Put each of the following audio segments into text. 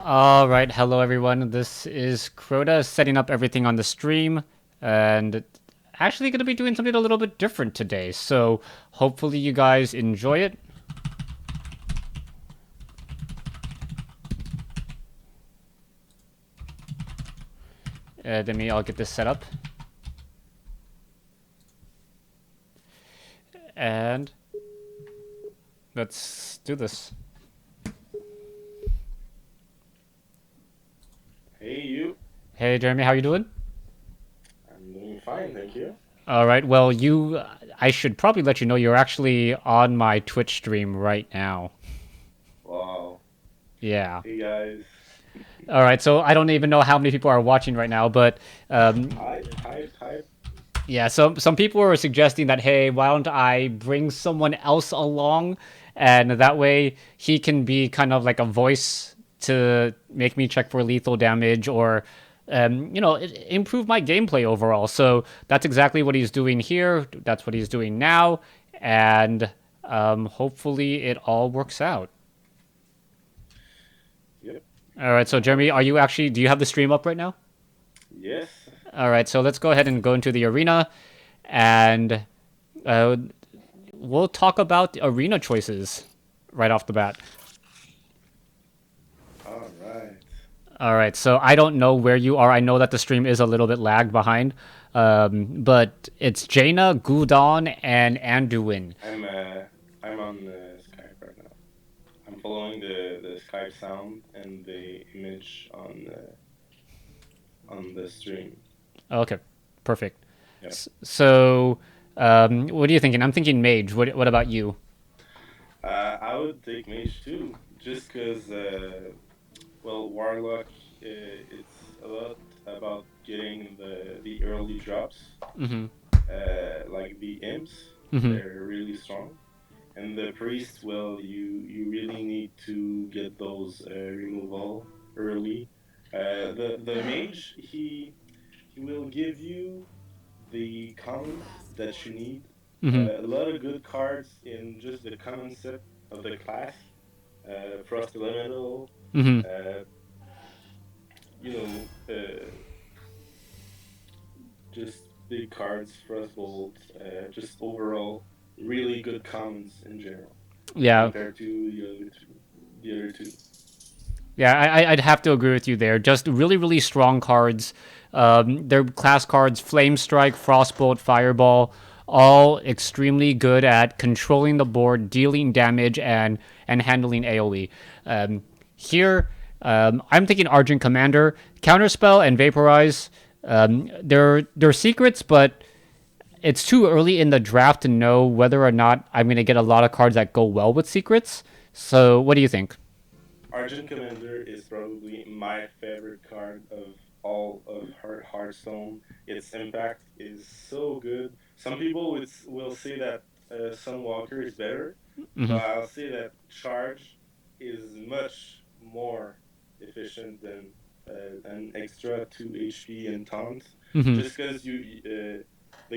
All right, hello everyone. This is Crota setting up everything on the stream, and actually going to be doing something a little bit different today. So hopefully you guys enjoy it. I'll get this set up, and let's do this. Hey, you. Hey Jeremy, how you doing? I'm doing fine, thank you. All right. Well, I should probably let you know you're actually on my Twitch stream right now. Wow. Yeah. Hey, guys. All right. So I don't even know how many people are watching right now, but Hype, hype, hype. yeah, so some people were suggesting that, hey, why don't I bring someone else along, and that way he can be kind of like a voice to make me check for lethal damage or, improve my gameplay overall. So that's exactly what he's doing here. That's what he's doing now, and hopefully it all works out. Yep. All right, so Jeremy, do you have the stream up right now? Yes. All right, so let's go ahead and go into the arena, and uh, we'll talk about the arena choices right off the bat. All right. All right, so I don't know where you are. I know that the stream is a little bit lagged behind, but it's Jaina, Gudon, and Anduin. I'm on the Skype right now. I'm following the Skype sound and the image on the stream. Okay, perfect. Yep. So, what are you thinking? I'm thinking Mage. What about you? I would take Mage too, just because, Warlock, it's a lot about getting the early drops, Mm-hmm. like the imps. Mm-hmm. They're really strong. And the priest, well, you really need to get those removal early. The mage, he will give you the commons that you need. Mm-hmm. A lot of good cards in just the common set of the class. Frost Elemental, Mm-hmm. uh, you know, just big cards, Frostbolt, just overall really good commons in general Yeah. compared to the other two. Yeah, I'd have to agree with you there. Just really, really strong cards. Their class cards, Flame Strike, Frostbolt, Fireball, all extremely good at controlling the board, dealing damage, and handling AoE. Here, I'm thinking Argent Commander, Counterspell, and Vaporize. They're secrets, but it's too early in the draft to know whether or not I'm going to get a lot of cards that go well with secrets. So, what do you think? Argent Commander is probably my favorite card of all of Hearthstone. Its impact is so good. Some people will say that Sunwalker is better, but Mm-hmm. I'll say that Charge is much more efficient than an extra 2 HP and taunt. Mm-hmm. Just because the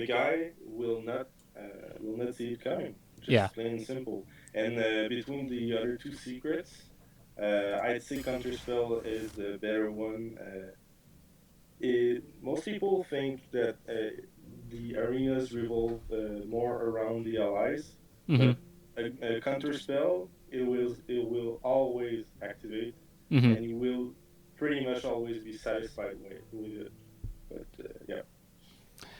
guy will not see it coming. Yeah. Just plain and simple. And between the other two secrets, I'd say Counterspell is the better one. Most people think that the arenas revolve more around the allies, Mm-hmm. but a Counterspell it will always activate, Mm-hmm. and you will pretty much always be satisfied with it. But yeah,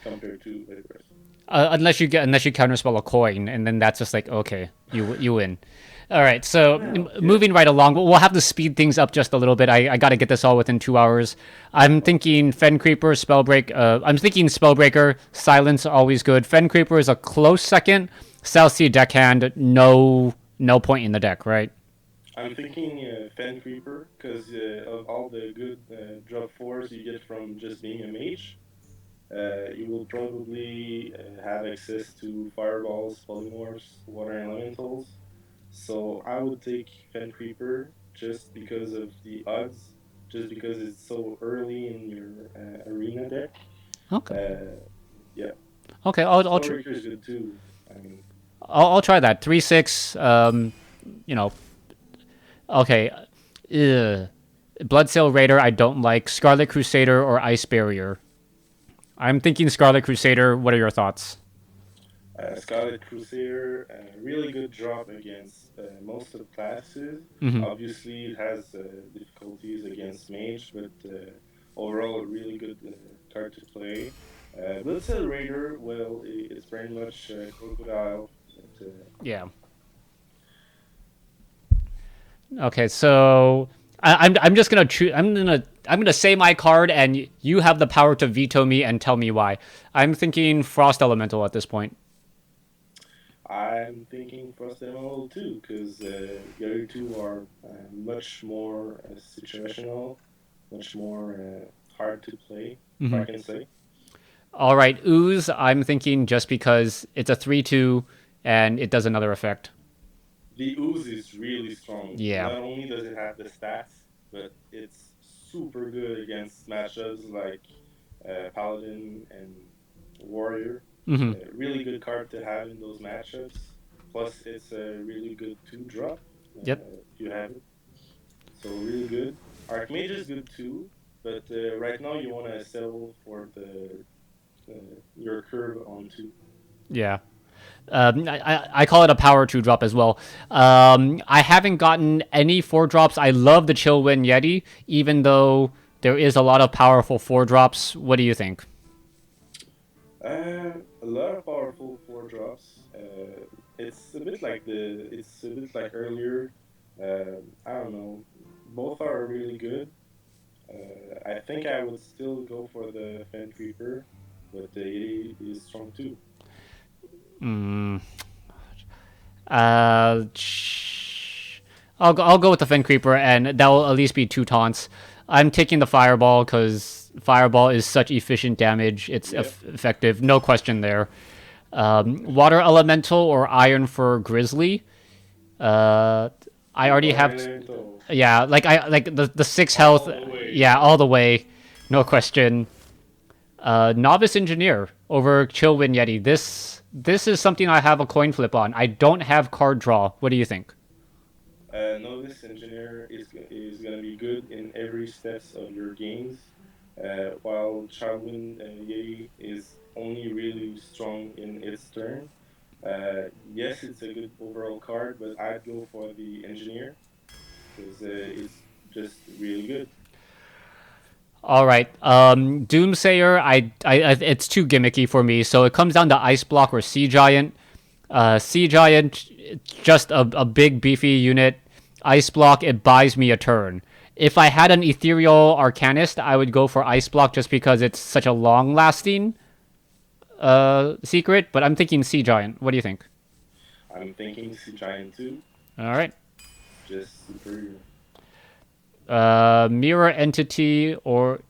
compared to the rest. Unless you counterspell a coin, and then that's just like okay, you win. All right, so Well, yeah. moving right along, we'll have to speed things up just a little bit. I got to get this all within 2 hours. I'm thinking Fen Creeper, Spellbreak. I'm thinking Spellbreaker, Silence, always good. Fen Creeper is a close second. South Sea Deckhand, no point in the deck, right? I'm thinking Fen Creeper because of all the good drop fours you get from just being a mage. You will probably have access to fireballs, polymorphs, water elementals. So I would take Fen Creeper just because of the odds, just because it's so early in your arena deck. Okay, Uh, yeah, okay, Spellbreaker is good too. I mean, I'll try that 3-6. You know, okay. Ugh. Bloodsail Raider, I don't like. Scarlet Crusader or Ice Barrier. I'm thinking Scarlet Crusader. What are your thoughts? Scarlet Crusader, really good drop against most of the classes. Hmm. Obviously, it has difficulties against Mage, but overall, a really good card to play. Bloodsail Raider, well, it's very much Crocodile, but Yeah. Okay, so I'm just gonna I'm gonna say my card, and you have the power to veto me and tell me why. I'm thinking Frost Elemental at this point. I'm thinking Frost ML too, because the other two are much more situational, much more hard to play, if I Hmm. can say. All right, Ooze. I'm thinking just because it's a 3/2 and it does another effect. The Ooze is really strong. Yeah. Not only does it have the stats, but it's super good against matchups like Paladin and Warrior. Hmm. Really good card to have in those matchups. Plus, it's a really good two drop Yep. if you have it. So really good. Archmage is good too, but right now you want to settle for the your curve on two. Yeah. I call it a power 2 drop as well. I haven't gotten any 4 drops. I love the Chillwind Yeti, even though there is a lot of powerful 4 drops. What do you think? A lot of powerful four drops. It's a bit like earlier. I don't know. Both are really good. I think I would still go for the Fen Creeper, but the Yeti is strong too. Mm, uh, I'll go with the Fen Creeper, and that will at least be 2 taunts. I'm taking the Fireball because Fireball is such efficient damage. It's Yep. effective, no question there. Water Elemental or Iron for Grizzly. Uh, I already Water have. Elemental Yeah, like I like the 6 health. all the way. Yeah, all the way, no question. Novice Engineer over Chillwind Yeti. This is something I have a coin flip on. I don't have card draw. What do you think? Novice Engineer is gonna be good in every steps of your games, while Childwind Yeti is only really strong in its turn. Yes, it's a good overall card, but I'd go for the Engineer because it's just really good. All right, Doomsayer. It's too gimmicky for me. So it comes down to Ice Block or Sea Giant. Sea Giant, just a big beefy unit. Ice Block, it buys me a turn. If I had an Ethereal Arcanist, I would go for Ice Block just because it's such a long lasting secret. But I'm thinking Sea Giant. What do you think? I'm thinking Sea Giant too, All right. just superior. Mirror Entity or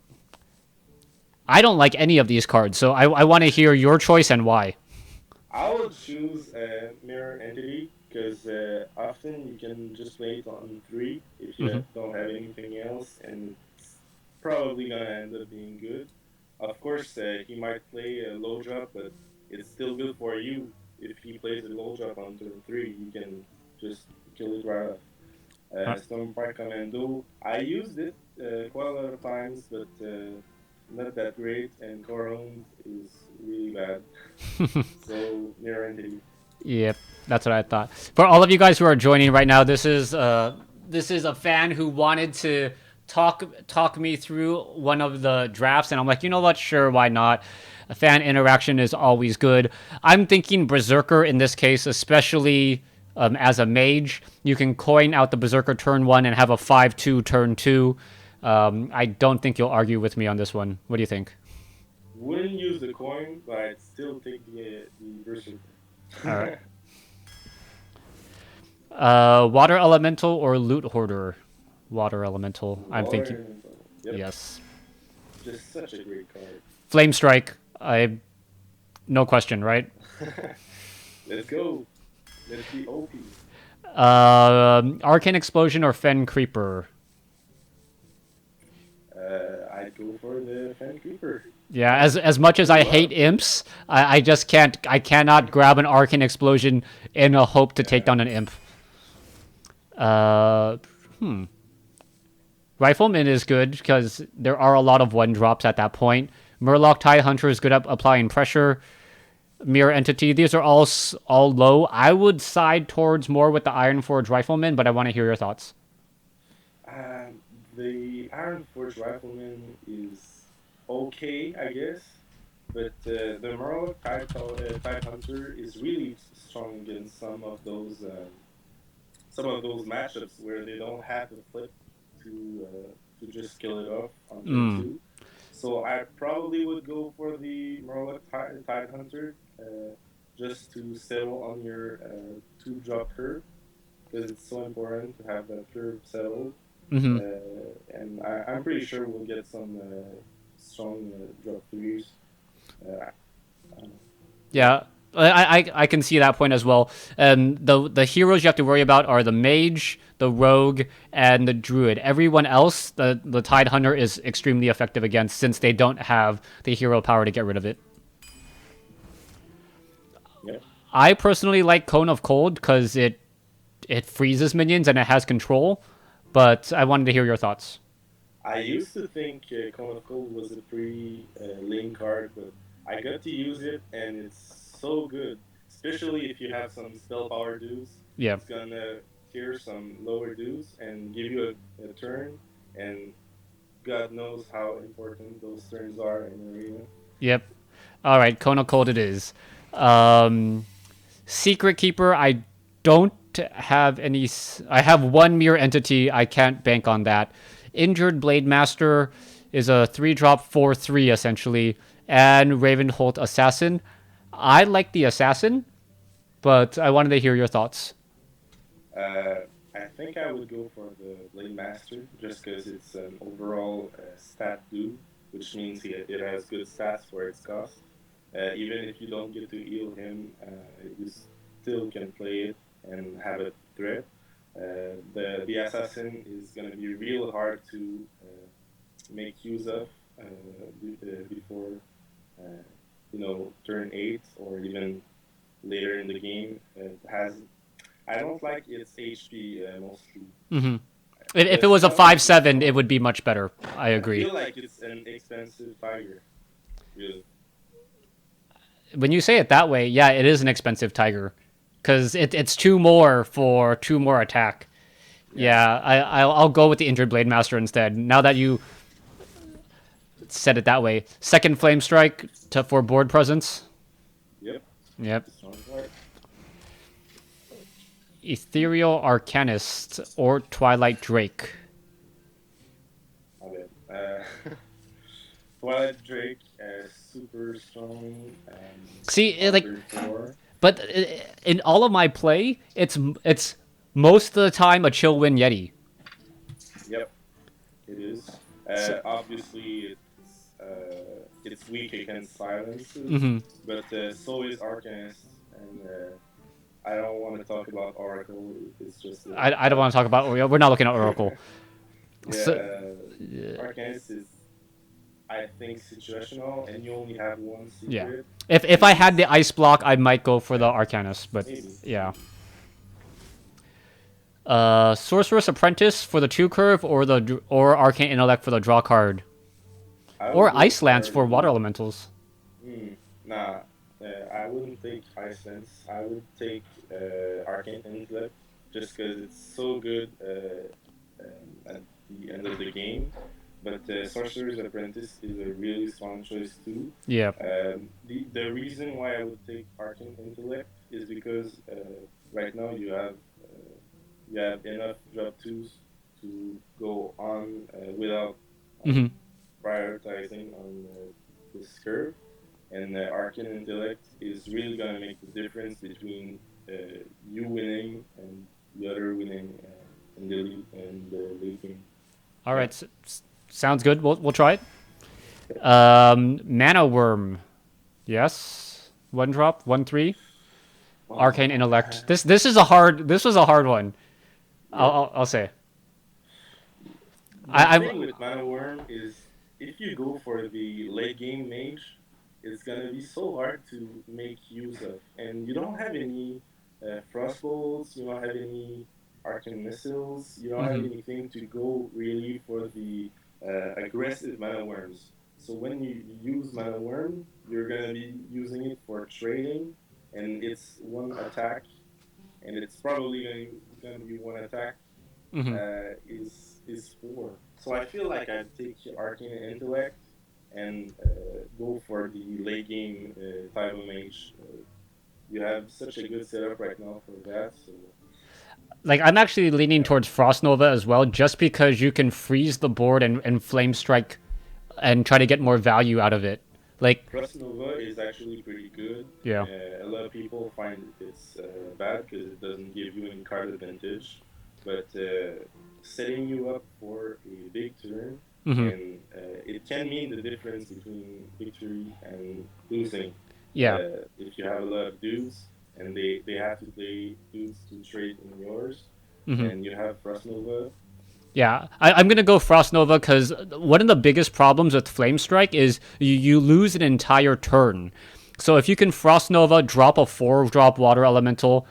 I don't like any of these cards, so I want to hear your choice and why. I would choose a Mirror Entity because often you can just play it on three if you Hmm. don't have anything else, and it's probably gonna end up being good. Of course, he might play a low drop, but it's still good for you. If he plays a low drop on turn three, you can just kill it right off. Stormfire Commando, I used it quite a lot of times, but not that great, and Corhund is really bad. So, Mirror Entity. Yep, that's what I thought. For all of you guys who are joining right now, this is a fan who wanted to talk me through one of the drafts, and I'm like, you know what? Sure, why not? A fan interaction is always good. I'm thinking Berserker in this case, especially as a mage. You can coin out the Berserker turn 1 and have a 5/2 turn 2. I don't think you'll argue with me on this one. What do you think? Wouldn't use the coin, but I'd still take the All right. Berserker. Water Elemental or Loot Hoarder? Water Elemental. I'm Water thinking. Elemental. Yep, Yes. just such a great card. Flame Strike. I no question, right? Let's go. Let's be OP. Arcane Explosion or Fen Creeper. I'd go for the Fan Creeper. Yeah, as much as Two I hate up. imps, I just can't. I cannot grab an Arcane Explosion in a hope to take Yeah. down an imp. Uh, what Rifleman is good because there are a lot of one drops at that point. Murloc Tidehunter is good at applying pressure. Mirror Entity, these are all low. I would side towards more with the Ironforge Rifleman, but I want to hear your thoughts. Um, the Iron Forge Rifleman is okay, I guess, but the Murloc Tide Hunter is really strong against some of those matchups where they don't have the flip to just kill it off on turn Mm. two. So I probably would go for the Murloc Tide Hunter just to settle on your two drop curve because it's so important to have that curve settled. Hmm. I'm pretty sure we'll get some strong drop threes. I don't know. Yeah. Yeah, I can see that point as well. The heroes you have to worry about are the mage, the rogue, and the druid. Everyone else, the Tide Hunter is extremely effective against since they don't have the hero power to get rid of it. Yep. I personally like Cone of Cold because it freezes minions and it has control. But I wanted to hear your thoughts. I used to think Cone of Cold was a pretty lame card, but I got to use it and it's so good. Especially if you have some spell power dudes, Yeah. it's gonna clear some lower dudes and give you a turn. And God knows how important those turns are in arena. Yep. All right, Kona Cold it is. Um, Secret Keeper, I don't have any. I have one mirror entity. I can't bank on that. Injured Blade Master is a 3-drop 4/3 essentially, and Ravenholt Assassin. I like the Assassin, but I wanted to hear your thoughts. Uh, I think I would go for the Blade Master just because it's an overall stat dude, which means it has good stats for its cost. Even if you don't get to heal him, you still can play it and have a threat. The assassin is going to be real hard to make use of before uh, turn 8 or even later in the game. It has I don't like its HP mostly. Hmm. If The it was a spell is 5/7, it would strong. be much better. I I agree. feel like it's an expensive tiger, really. When you say it that way, yeah, it is an expensive tiger, because it's two more for two more attack. Yeah. Yeah, I'll go with the injured blade master instead. Now that you said it that way, second flame strike for board presence. Yep. Yep. It's a strong card. Ethereal Arcanist or Twilight Drake. My bad. Twilight Drake, super strong. See, On like, turn 4. but in all of my play, it's most of the time a chill win Yeti. Yep, it is. So, Obviously, it's weak against silences, hmm. but so is Arcanist, and I don't want to talk about Oracle. It's just I don't want to talk about. We're not looking at Oracle. yeah. So, Arcanist is, I think, situational, and you only have one yeah. secret, If and I had the it's ice block, I might go for the Arcanist, but yeah. maybe. Sorceress Apprentice for the 2 curve, or Arcane Intellect for the draw card, I would or go Ice Lance for for water the elementals. nah. I wouldn't take Icelands. I would take Arcane Intellect just because it's so good at the end of the game. But Sorcerer's Apprentice is a really strong choice too. Yeah. The reason why I would take Arcane Intellect is because right now you have enough drop twos to go on without Hmm. prioritizing on this curve. And Arcane Intellect is really going to make the difference between you winning and the other winning in the late game. All Yeah. right. Sounds good. We'll try it. Mana Worm. Yes. 1 drop. 1/3. Arcane Oh, Intellect. This is a hard. This was a hard one. yeah. I'll say. The I thing with Mana Worm is if you go for the late game mage, it's gonna be so hard to make use of, and you don't have any frost bolts. You don't have any. arcane missiles. You don't have Hmm. anything to go really for the aggressive mana worms. So when you use mana worm, you're gonna be using it for trading, and it's one attack, and it's probably gonna be one attack Hmm. is four. So I feel like I'd take arcane intellect and go for the late game type of mage. You have such a good setup right now for that. So Like I'm actually leaning yeah, towards Frost Nova as well, just because you can freeze the board and flame strike and try to get more value out of it. Like, Frost Nova is actually pretty good. yeah. A lot of people find it's bad because it doesn't give you any card advantage, but setting you up for a big turn, Hmm. and it can mean the difference between victory and losing. Yeah. If you have a lot of dudes and they have to play dudes to trade in yours, Hmm. and you have Frost Nova. Yeah, I'm gonna go Frost Nova because one of the biggest problems with Flame Strike is you lose an entire turn. So if you can Frost Nova, drop a 4-drop Water Elemental,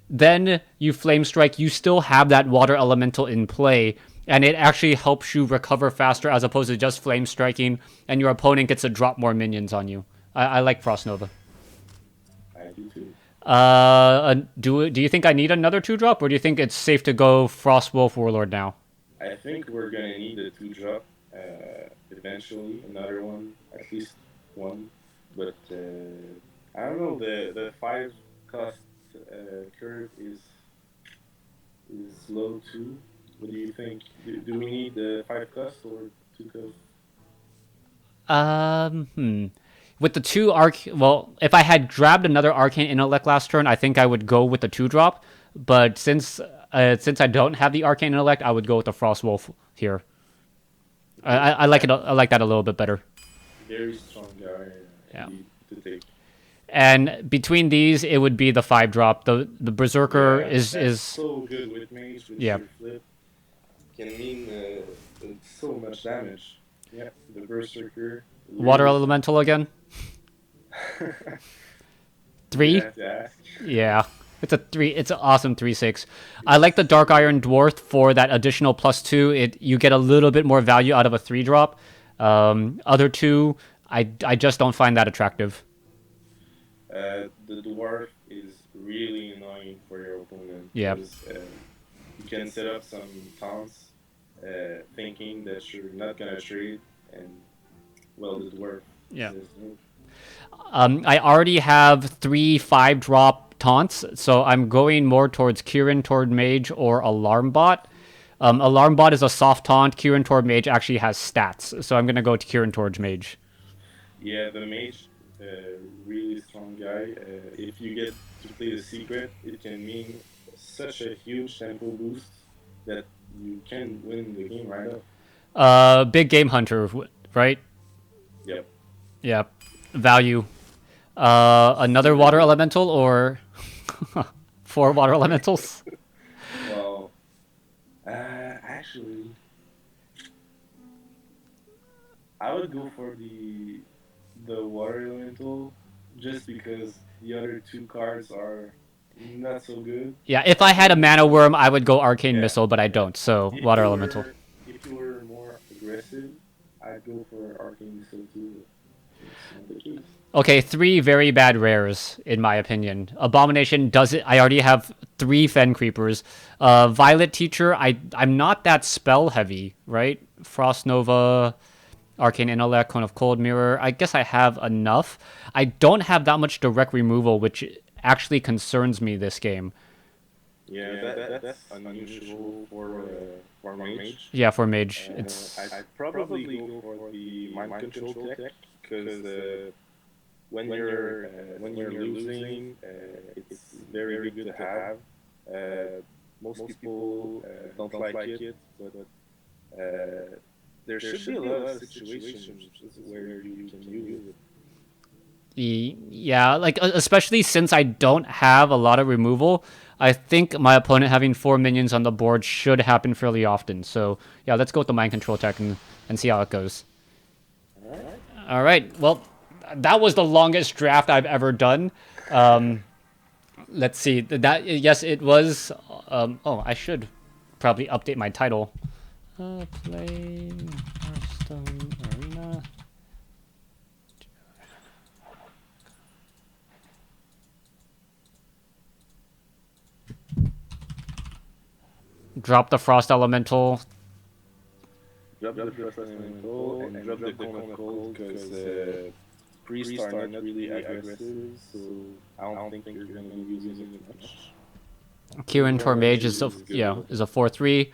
then you Flame Strike, you still have that Water Elemental in play, and it actually helps you recover faster as opposed to just Flame Striking, and your opponent gets to drop more minions on you. I like Frost Nova. I do too. Do you think I need another 2-drop, or do you think it's safe to go Frost Wolf Warlord now? I think we're gonna need a two drop eventually, another one, at least one. But I don't know. The five cost curve is low too. What do you think? Do we need the five cost or two cost? Hmm. With the two well, if I had grabbed another arcane intellect last turn, I think I would go with the 2-drop. But since I don't have the arcane intellect, I would go with the Frost Wolf here. Okay, I like it. I like that a little bit better. very strong guy Yeah. indeed to take. And between these, it would be the 5-drop. The Berserker Yeah, that's is so good with mage with yeah. your flip. Can mean so much damage. Yeah, the berserker Water really strong. Elemental again. You 3. have to ask. Yeah. It's a 3. It's an awesome 3/6. I like the Dark Iron Dwarf for that additional +2. You get a little bit more value out of a 3-drop. Other two, I just don't find that attractive. The dwarf is really annoying for your opponent Yeah. because you can set up some taunts thinking that you're not gonna trade, and well, the dwarf Yeah. says no. I already have 3 5-drop taunts, so I'm going more towards Kieran toward Mage or Alarm Bot. Alarm Bot is a soft taunt. Kieran toward Mage actually has stats, so I'm gonna go to Kieran towards Mage. Yeah, the mage, really strong guy. If you get to play the secret, it can mean such a huge tempo boost that you can win the game right up. Big Game Hunter, right? Yep. Yeah. Value. Another Super Water good. Elemental or 4 Water Elementals? Well, actually, I would go for the water elemental just because the other two cards are not so good. Yeah, if I Like had a Mana Worm, I would go Arcane yeah, Missile, but I yeah. don't, so If Water you Elemental. were if you were more aggressive, I'd go for arcane missile too. It's not the case. Okay, 3 very bad rares, in my opinion. Abomination does it. I already have 3 Fen Creepers. Violet Teacher, I'm not that spell heavy, right? Frost Nova, Arcane Intellect, Cone of Cold Mirror. I guess I have enough. I don't have that much direct removal, which actually concerns me this game. Yeah, that's unusual for mage. Yeah, for Mage, it's I'd probably go for the mind control tech because when you're losing, it's very good to have. Most people don't like it, but there should be a lot of situations where you can use it. yeah, like especially since I don't have a lot of removal, I think my opponent having 4 minions on the board should happen fairly often. So yeah, let's go with the mind control tech and see how it goes. All right. All right, well, that was the longest draft I've ever done. Um, Let's see. That yes, it was. Oh, I should probably update my title. Playing Hearthstone Arena. Drop the Frost Elemental. Drop the first elemental and drop the cone of cold because priests are not really aggressive, so I don't think you're gonna be using it much. Kieran Tormage Tormage is good. is a 4/3.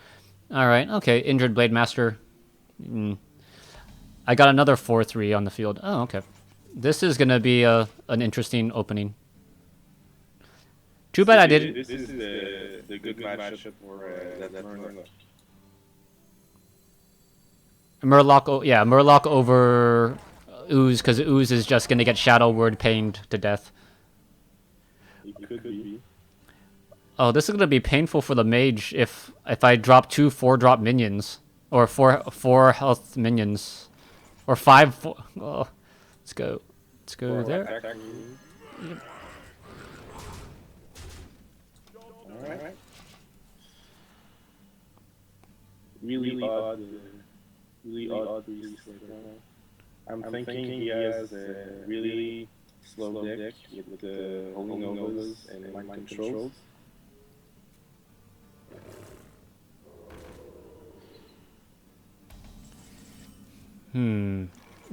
All right. Okay. Injured Blade Master. I got another 4/3 on the field. Oh, okay. This is gonna be an interesting opening. Too bad I didn't. This is the good matchup for that Murloc. Murloc. Yeah, Murloc over Ooze because Ooze is just gonna get Shadow Word pained to death. It could be. Oh, this is gonna be painful for the mage if I drop 2 4-drop minions or 4 health minions or 5. Oh, let's go there. Yep. Alright. Really odd priest right now. I'm thinking he has a really slow deck with the Holy Novas and mind controls.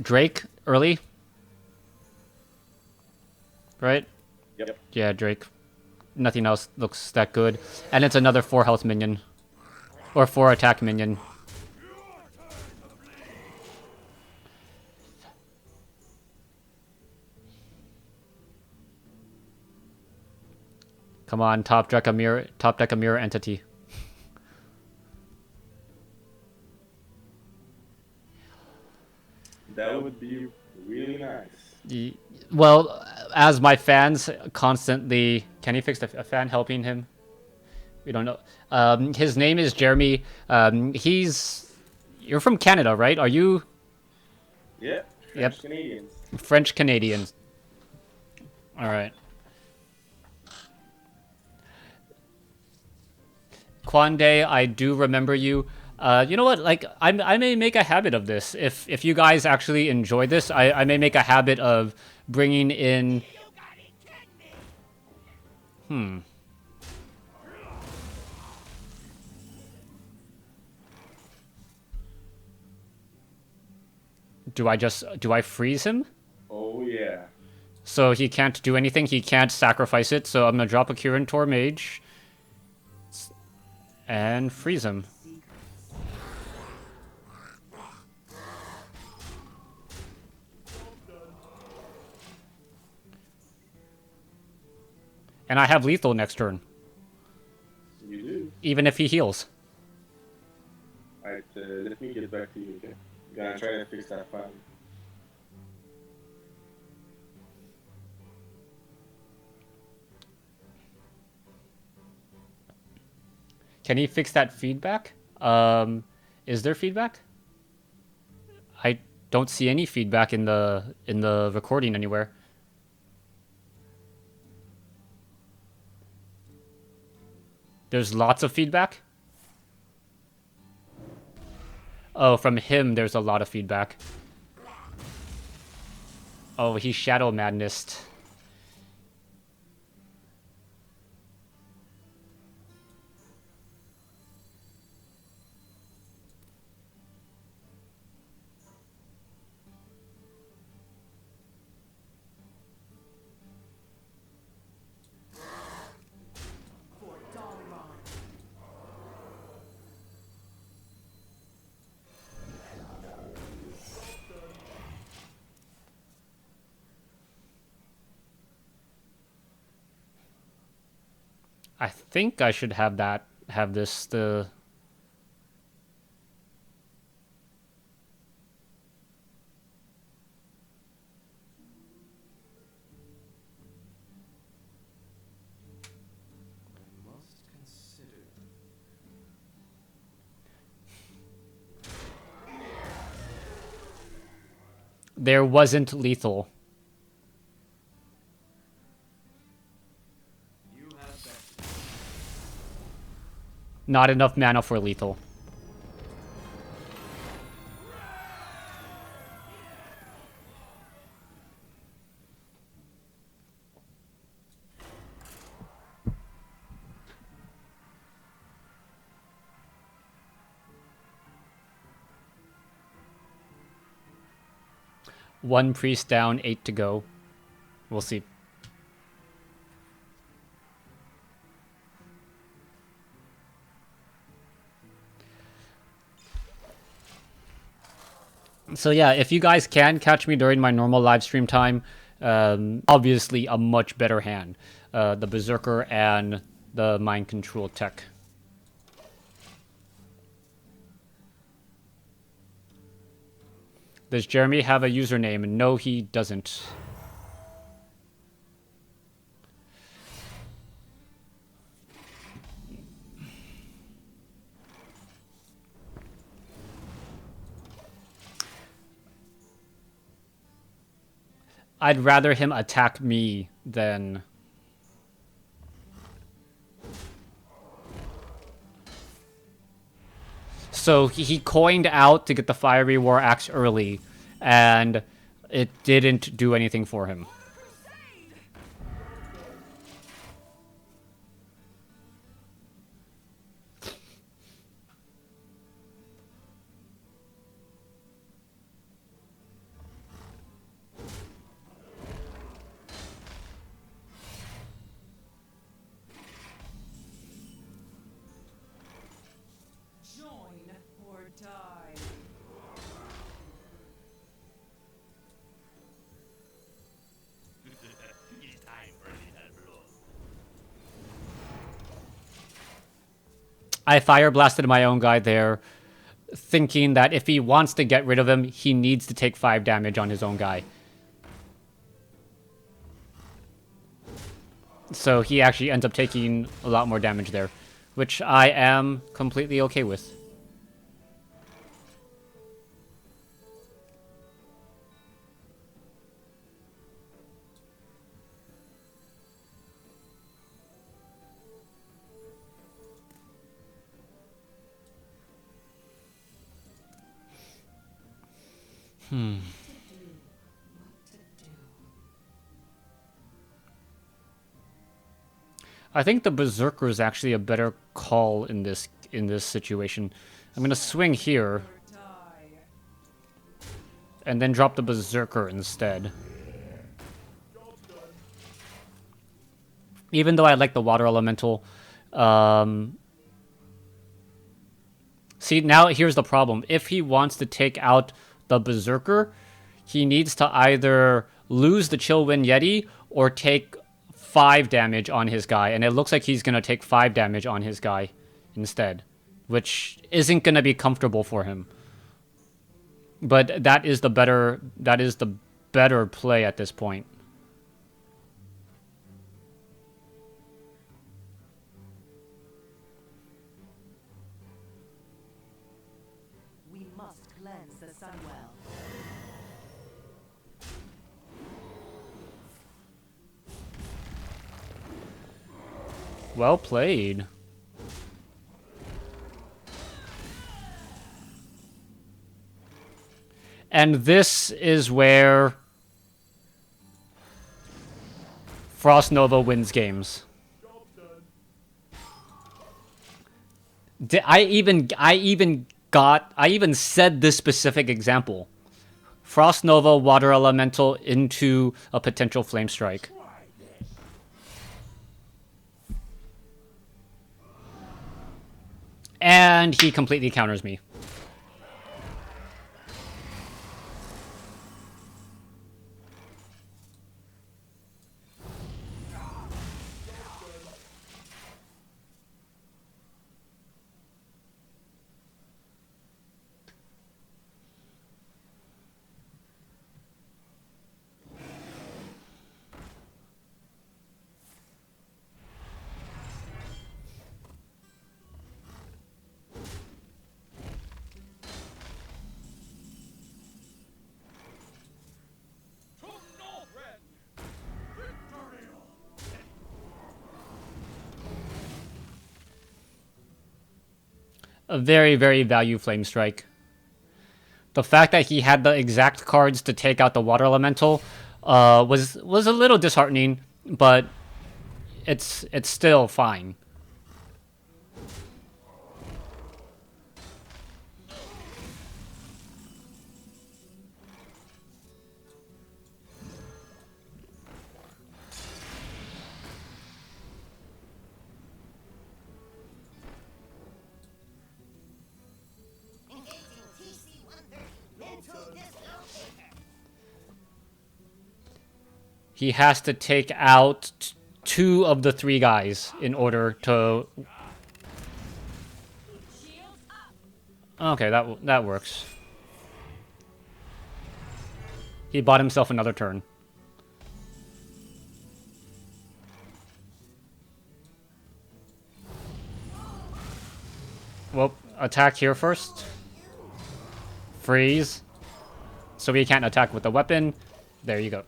Drake early, right? Yep. Yeah, Drake. Nothing else looks that good, and it's another 4 health minion or 4 attack minion. Come on, top deck a mirror entity. That would be really nice. Well, as my fans constantly, can he fix a fan helping him? We don't know. His name is Jeremy. You're from Canada, right? Are you? Yeah. Yep. Canadians. French Canadians. All right. Kwande, I do remember you. You know what? Like, I may make a habit of this. If you guys actually enjoy this, I may make a habit of bringing in. Do I freeze him? Oh yeah. So he can't do anything. He can't sacrifice it. So I'm gonna drop a Kirin Tor Mage and freeze him. And I have lethal next turn. You do. Even if he heals. Alright, let me get back to you, okay? Gonna try to fix that file. Can he fix that feedback? Is there feedback? I don't see any feedback in the recording anywhere. There's lots of feedback? Oh, from him there's a lot of feedback. Oh, he's Shadow Madnessed. I think I should have this the there wasn't lethal. Not enough mana for lethal. One priest down, 8 to go. We'll see. So yeah, if you guys can catch me during my normal live stream time, obviously a much better hand. The Berserker and the Mind Control tech. Does Jeremy have a username? No, he doesn't. I'd rather him attack me than... So he coined out to get the Fiery War Axe early, and it didn't do anything for him. I fire blasted my own guy there, thinking that if he wants to get rid of him, he needs to take 5 damage on his own guy. So he actually ends up taking a lot more damage there, which I am completely okay with. I think the Berserker is actually a better call in this situation. I'm gonna swing here, and then drop the Berserker instead. Even though I like the Water Elemental, see, now here's the problem. If he wants to take out the Berserker, he needs to either lose the Chillwind Yeti or take 5 damage on his guy, and it looks like he's gonna take 5 damage on his guy instead, which isn't gonna be comfortable for him. But that is the better play at this point. We must cleanse the Sunwell. Well played. And this is where Frost Nova wins games. I even said this specific example. Frost Nova, Water Elemental into a potential Flame Strike. And he completely counters me. a very, very value Flame Strike. The fact that he had the exact cards to take out the Water Elemental was a little disheartening, but it's still fine. He has to take out two of the three guys in order to... Okay, that works. He bought himself another turn. Well, attack here first. Freeze. So we can't attack with the weapon. There you go.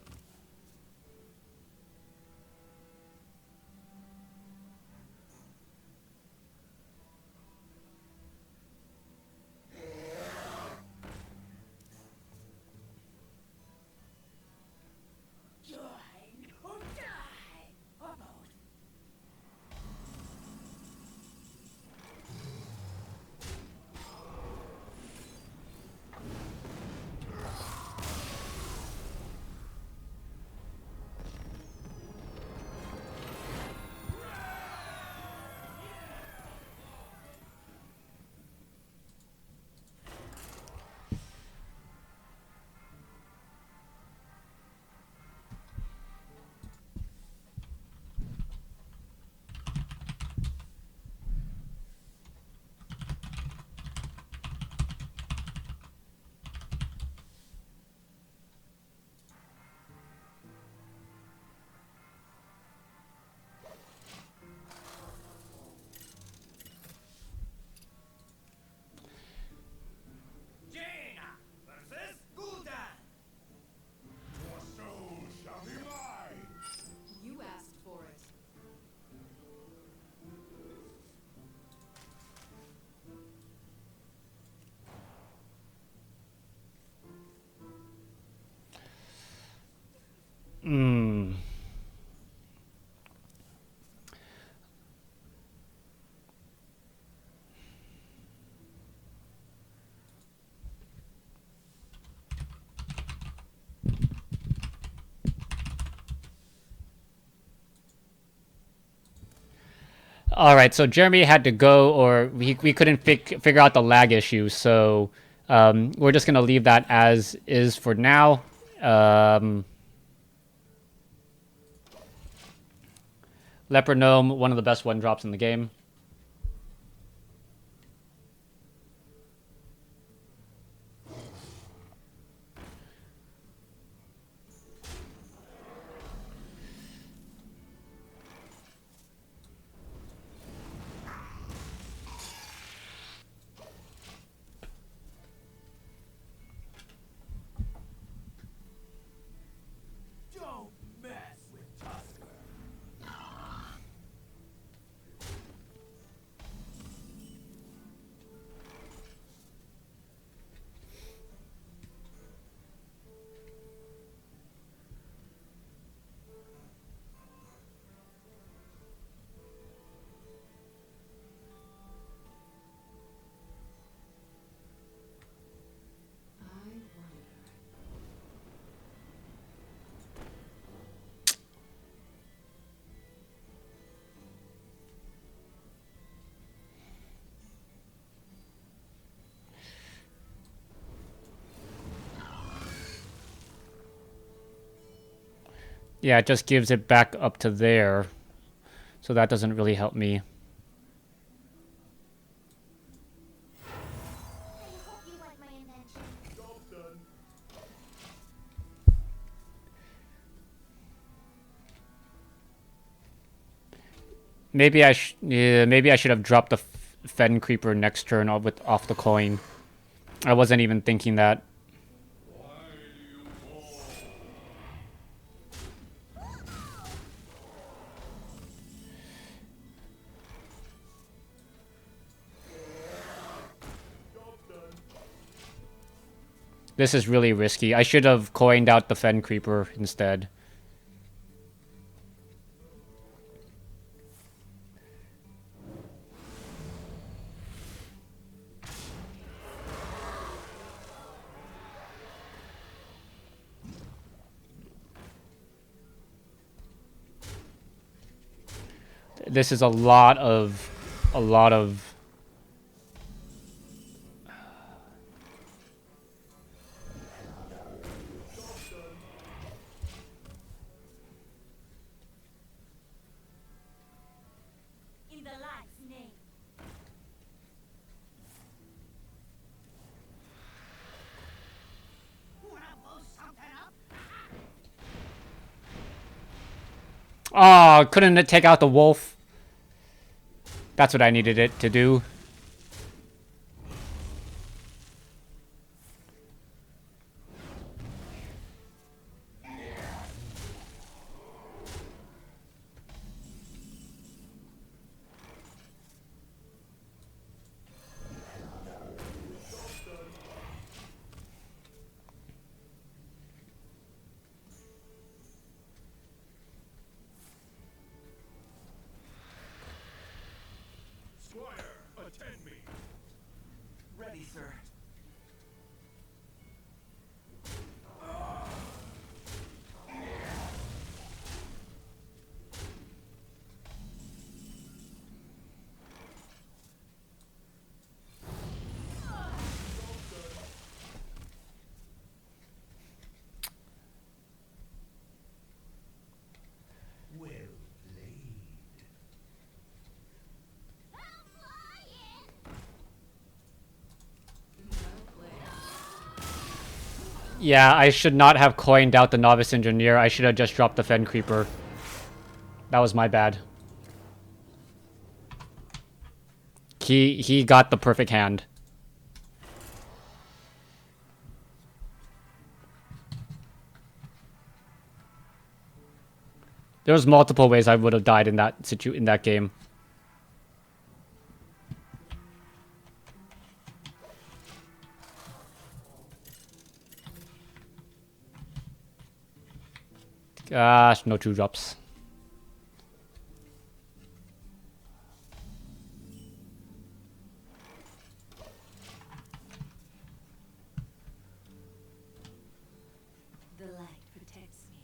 Alright, so Jeremy had to go, or we couldn't figure out the lag issue, so we're just going to leave that as is for now. Leper Gnome, one of the best one-drops in the game. Yeah, it just gives it back up to there. So that doesn't really help me. Maybe I should have dropped the Fen Creeper next turn off the coin. I wasn't even thinking that. This is really risky. I should have coined out the Fen Creeper instead. This is a lot of In the light's name. Wanna blow something up? Oh, couldn't it take out the wolf? That's what I needed it to do. Attend me. Ready, sir. Well played. Yeah, I should not have coined out the Novice Engineer. I should have just dropped the Fen Creeper. That was my bad. He got the perfect hand. There's multiple ways I would have died in that game. Gosh, no 2-drops. The light protects me.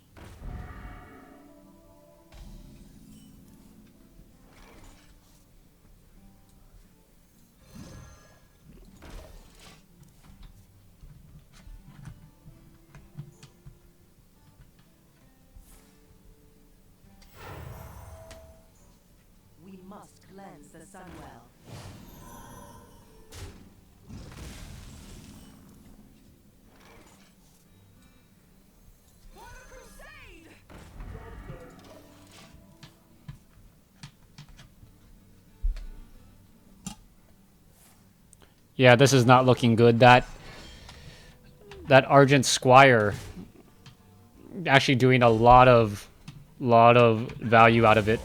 We must cleanse the Sunwell. Yeah, this is not looking good. That Argent Squire actually doing a lot of value out of it.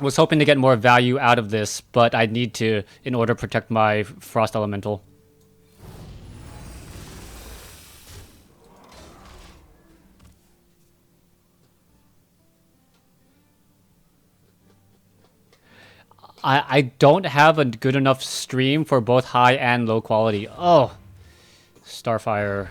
Was hoping to get more value out of this, but I need to in order to protect my Frost Elemental. I don't have a good enough stream for both high and low quality. Oh, Starfire.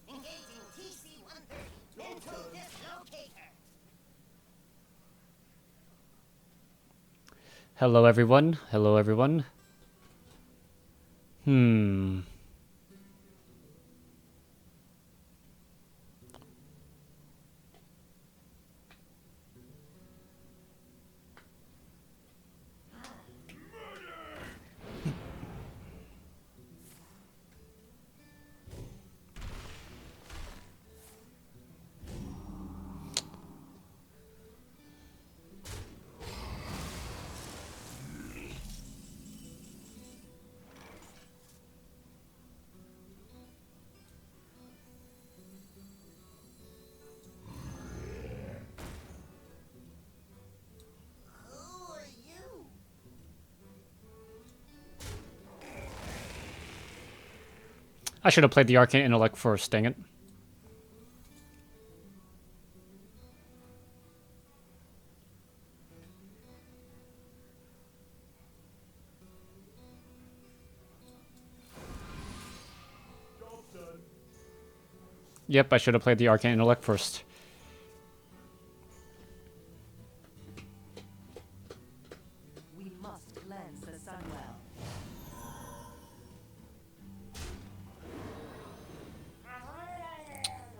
Engaging TC-130. Mental dislocator. Hello, everyone. Hello, everyone. Who are you? I should have played the Arcane Intellect first, dang it. Yep, I should have played the Arcane Intellect first. We must cleanse the Sunwell.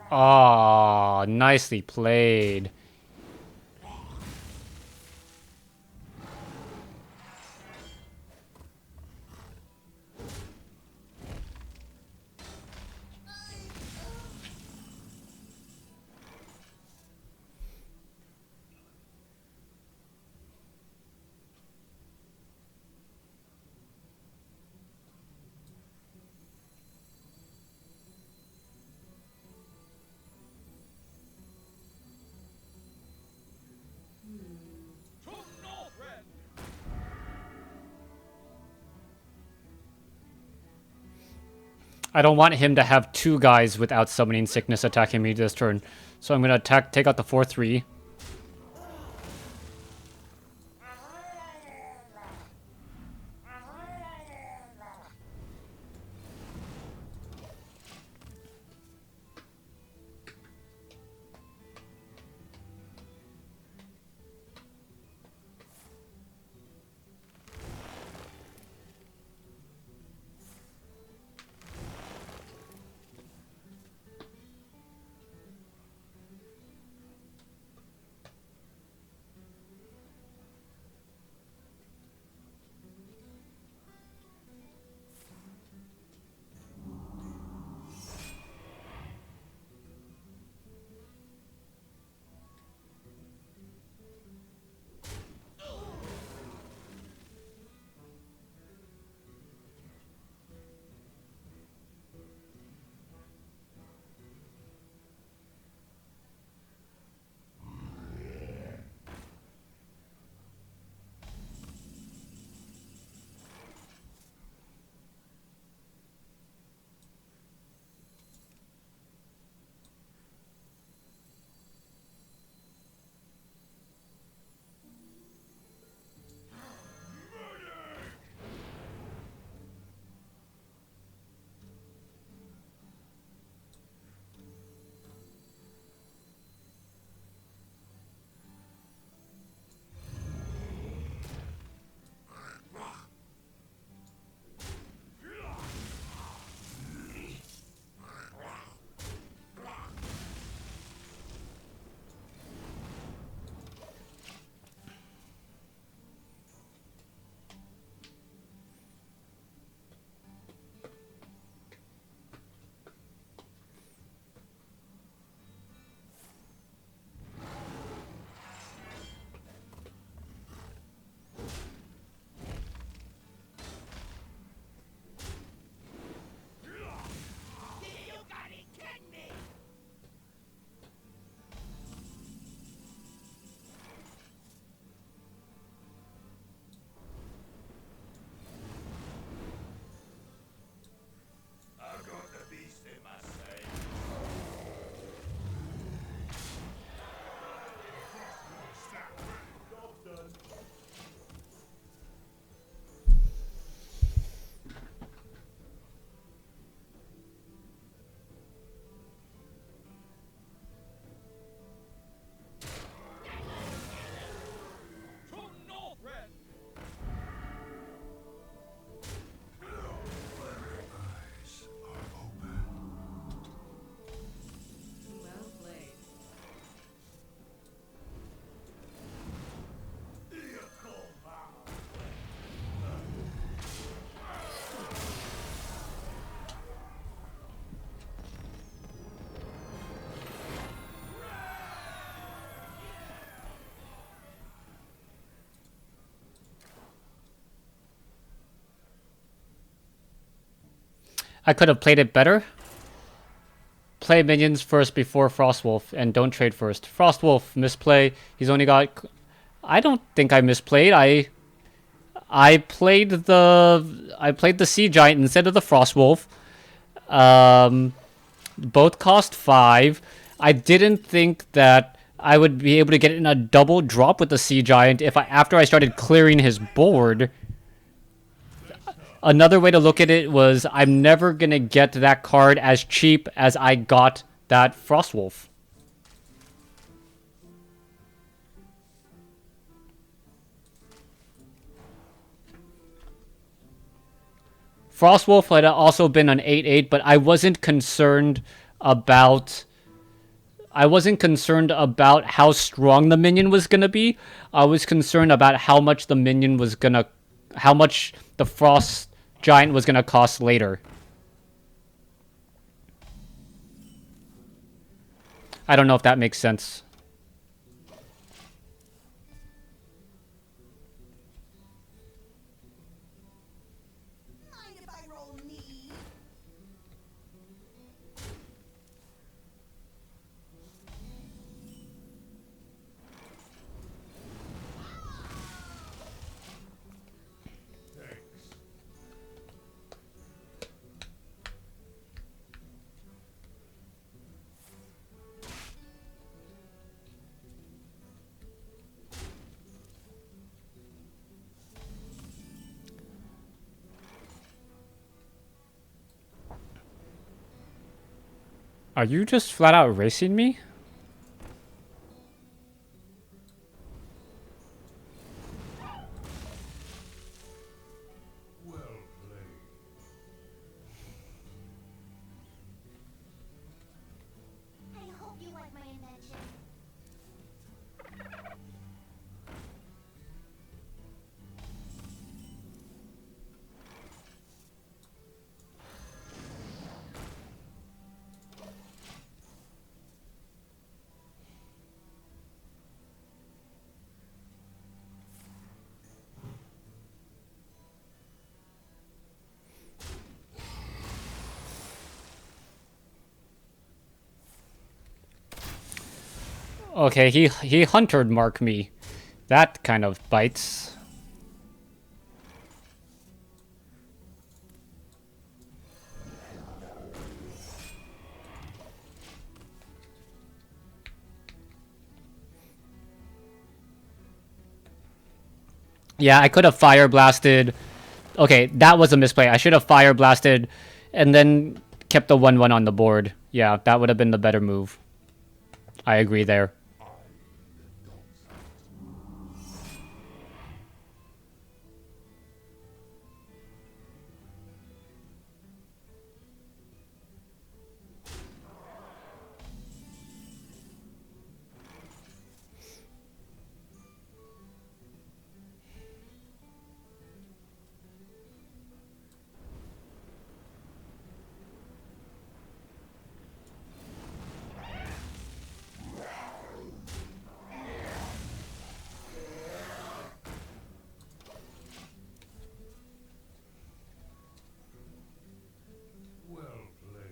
Ah, nicely played. I don't want him to have two guys without summoning sickness attacking me this turn. So I'm gonna take out the 4/3. I could have played it better. Play minions first before Frostwolf, and don't trade first. Frostwolf, misplay. He's only got... I don't think I misplayed. I played the Sea Giant instead of the Frostwolf. Both cost 5. I didn't think that I would be able to get in a double drop with the Sea Giant after I started clearing his board. Another way to look at it was I'm never gonna get that card as cheap as I got that Frostwolf. Frostwolf had also been an 8/8, but I wasn't concerned about how strong the minion was gonna be. I was concerned about how much the Frost Giant was gonna cost later. I don't know if that makes sense. Mind if I roll me? Are you just flat out racing me? Well played. I hope you like my invention. Okay, he huntered mark me. That kind of bites. Yeah, I could have fire blasted. Okay, that was a misplay. I should have fire blasted and then kept the 1/1 on the board. Yeah, that would have been the better move. I agree there. Well played.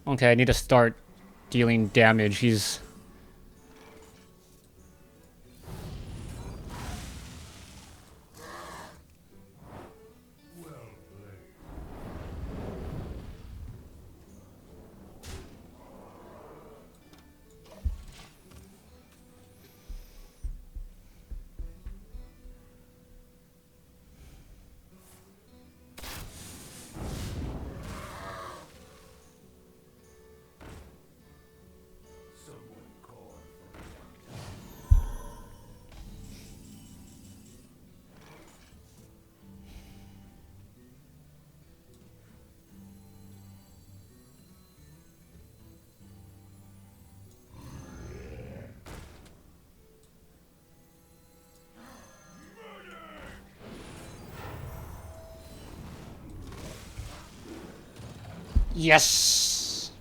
Okay, I need to start dealing damage. He's... Yes!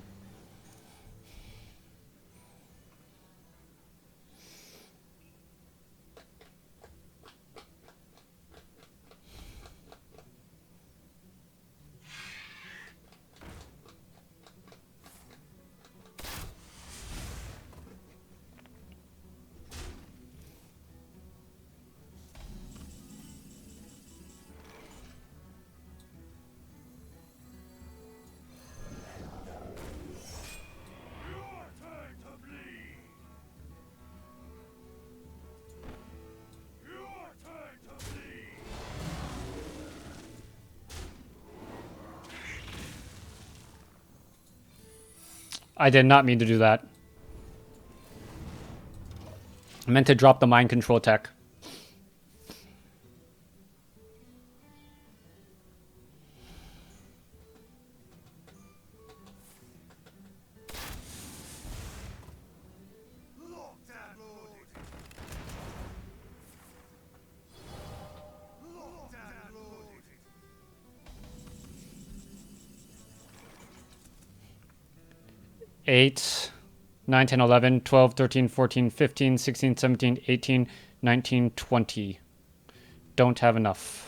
Your turn to bleed. Your turn to bleed. I did not mean to do that. I meant to drop the mind control tech. Lockdown loaded. Lockdown loaded. 8, 9, 10, 11, 12, 13, 14, 15, 16, 17, 18, 19, 20. Don't have enough.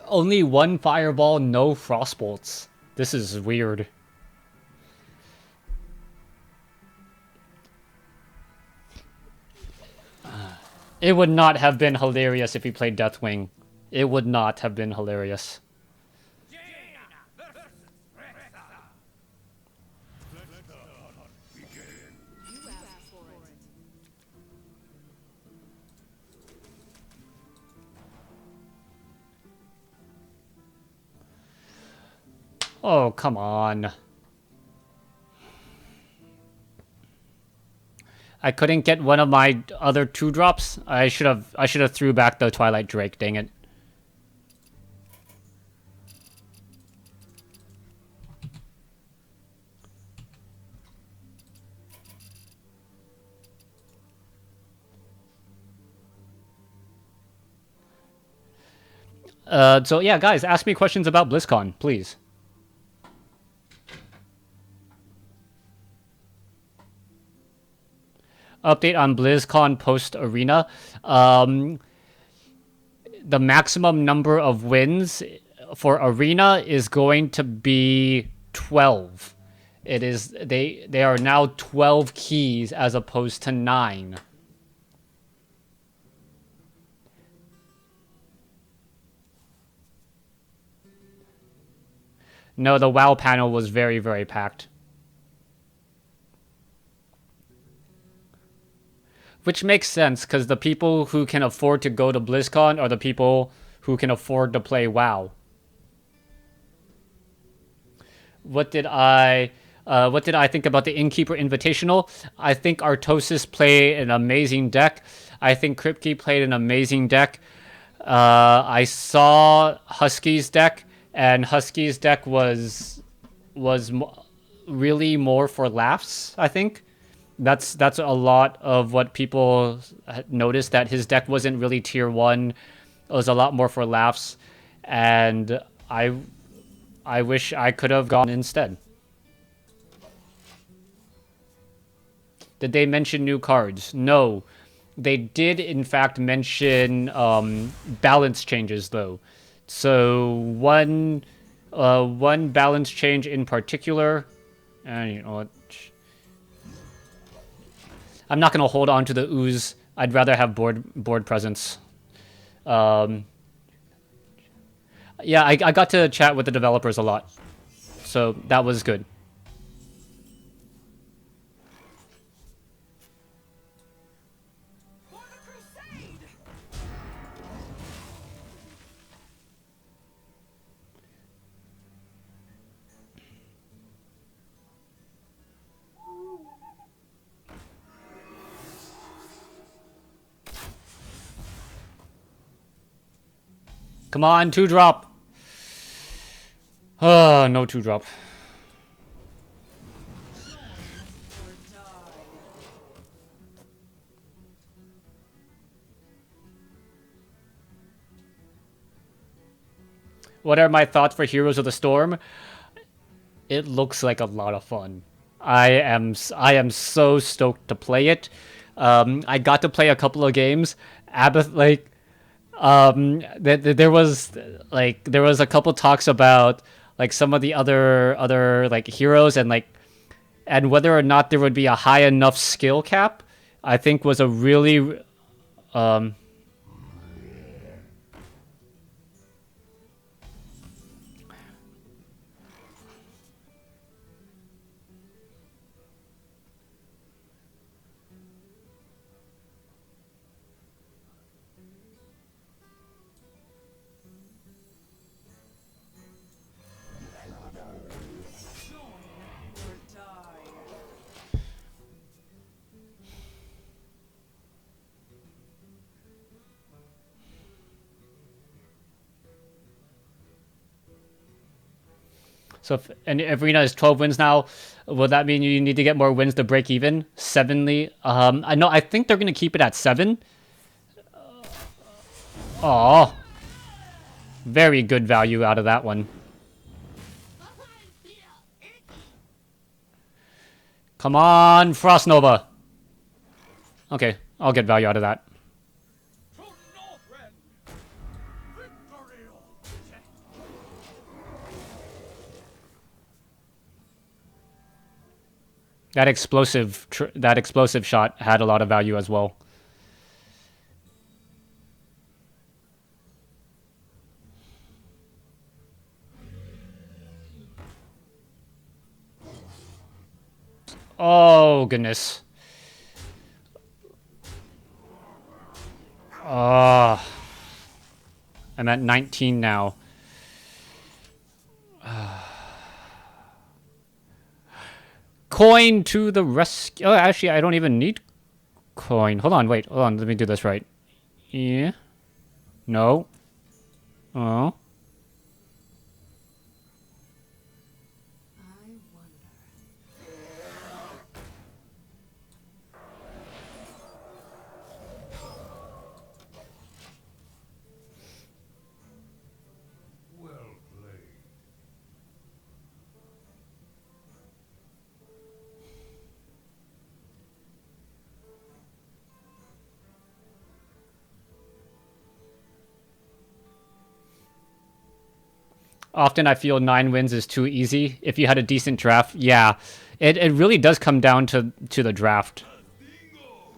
Only one fireball, no frostbolts. This is weird. It would not have been hilarious if he played Deathwing. It would not have been hilarious. You asked for it. Oh, come on. I couldn't get one of my other 2-drops. I should have threw back the Twilight Drake, dang it. So yeah, guys, ask me questions about BlizzCon, please. Update on BlizzCon post Arena. The maximum number of wins for Arena is going to be 12. It is they are now 12 keys as opposed to 9. No, the WoW panel was very, very packed. Which makes sense, because the people who can afford to go to BlizzCon are the people who can afford to play WoW. What did I think about the Innkeeper Invitational? I think Artosis played an amazing deck. I think Kripke played an amazing deck. I saw Husky's deck, and Husky's deck was really more for laughs, I think. That's a lot of what people noticed, that his deck wasn't really tier 1. It was a lot more for laughs, and I wish I could have gone instead. Did they mention new cards? No. They did, in fact, mention balance changes, though. So one balance change in particular, and you know what? I'm not gonna hold on to the ooze. I'd rather have board presence. Um, yeah, I got to chat with the developers a lot, so that was good. For the crusade! Come on, 2-drop. Oh, no 2-drop. Or die. What are my thoughts for Heroes of the Storm? It looks like a lot of fun. I am so stoked to play it. I got to play a couple of games. Abath like there was there was a couple talks about like some of the other like heroes and like and whether or not there would be a high enough skill cap. I think was a really um Or die. so if Arena is 12 wins now, will that mean you need to get more wins to break even? 7ly. I know I think they're gonna keep it at 7. Oh, very good value out of that one. Come on, Frost Nova. Okay, I'll get value out of that. To Northrend! Victory or death! That explosive shot had a lot of value as well. Oh goodness. Oh, I'm at 19 now. Coin to the rescue. Oh, actually, I don't even need coin. Hold on, wait. Hold on. Let me do this right. Yeah. No. Oh. I wonder. Well played. Often I feel 9 wins is too easy. If you had a decent draft, yeah. It really does come down to the draft. Bingo!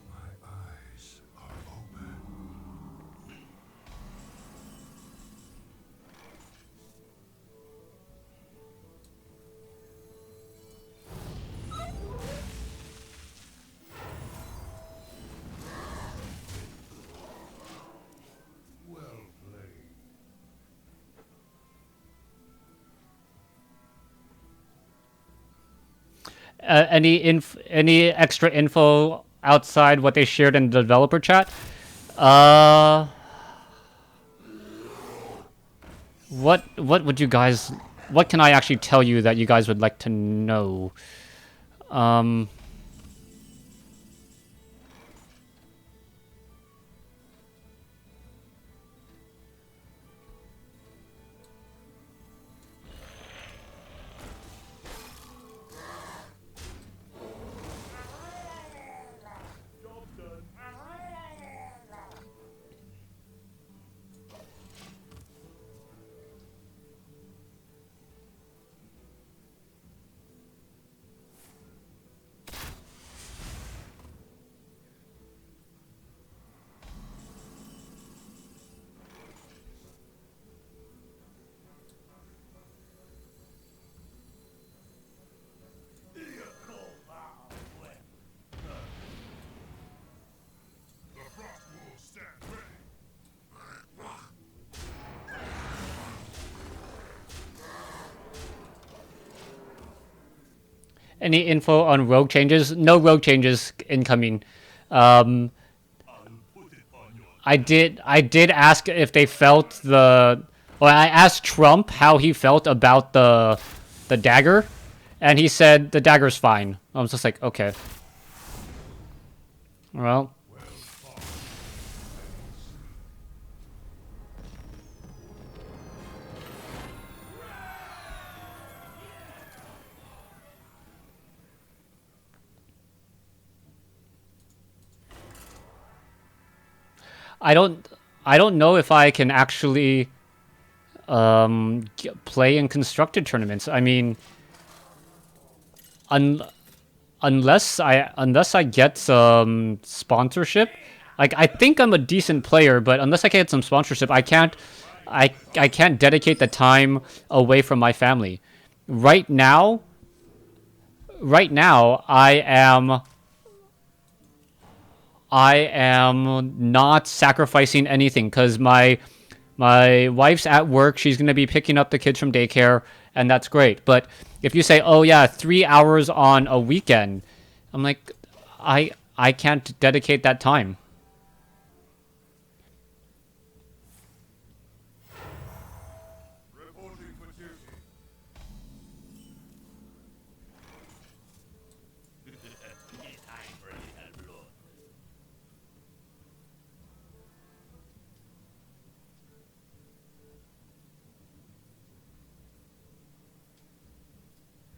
My eyes are open. Well played. Any extra info outside what they shared in the developer chat? Uh, what would you guys? What can I actually tell you that you guys would like to know? Um, Any info on rogue changes? No rogue changes incoming. Um, I did ask if they felt the. Well, I asked Trump how he felt about the dagger, and he said the dagger's fine. I was just like, okay. Well, I don't I don't know if I can actually play in constructed tournaments. I mean, un unless I get some sponsorship, like I think I'm a decent player, but unless I get some sponsorship, I can't dedicate the time away from my family. Right now, right now I am not sacrificing anything because my wife's at work. She's going to be picking up the kids from daycare, and that's great. But if you say, "Oh yeah, 3 hours on a weekend," I'm like, I can't dedicate that time. Reporting for duty.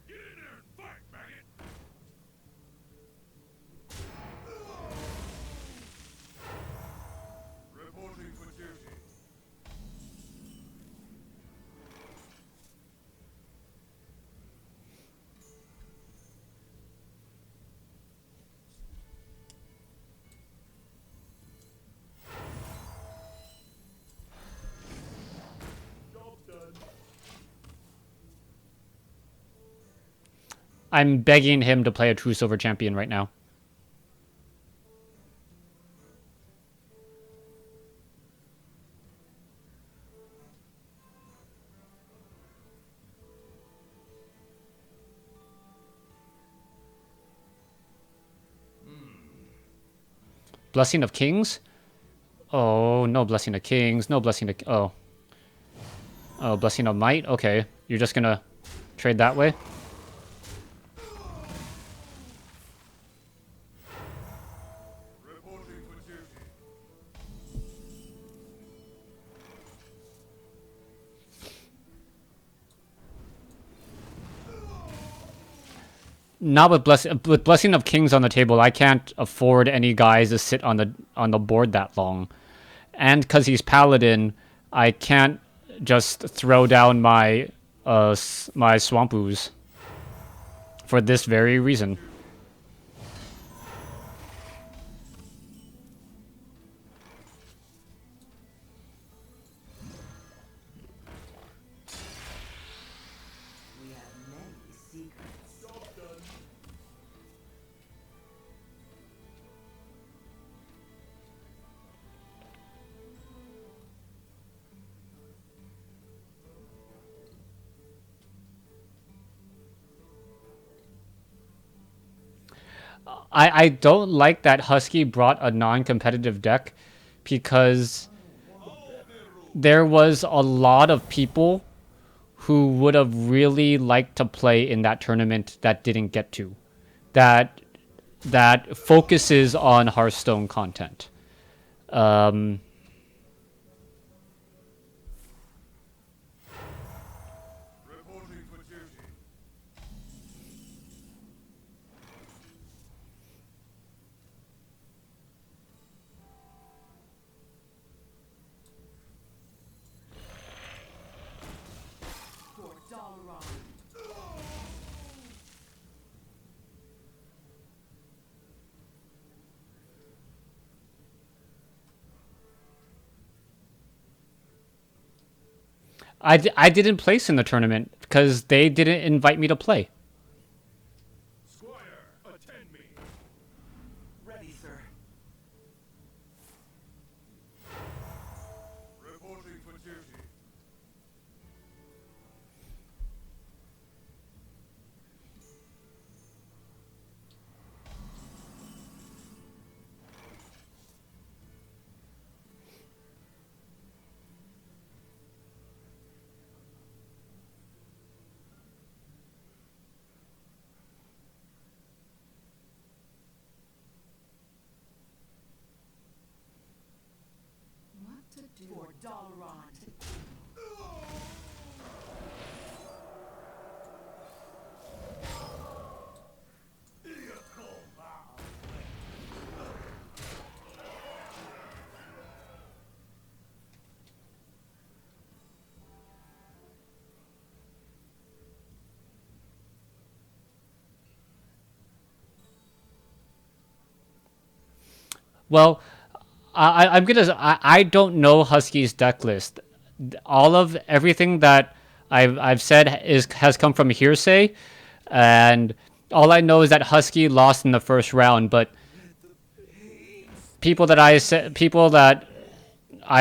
Get in there and fight, maggot! Reporting for duty. Job done. I'm begging him to play a true silver champion right now. Blessing of Kings? Oh, no Blessing of Kings. No Blessing of... Oh. Oh, Blessing of Might? Okay. You're just gonna trade that way? Reporting for duty. Not with Blessing of Kings on the table, I can't afford any guys to sit on the board that long. And because he's Paladin, I can't just throw down my my Swamp Ooze for this very reason. We have many secrets. Job done. I don't like that Husky brought a non-competitive deck because there was a lot of people who would have really liked to play in that tournament that didn't get to. That focuses on Hearthstone content. Um, Reporting for duty. For Dalaran. I didn't place in the tournament because they didn't invite me to play. Squire, attend me. Ready, sir. Reporting for duty. Dalrod. Well, I don't know Husky's deck list. All of everything that I've said has come from hearsay, and all I know is that Husky lost in the first round. But people that I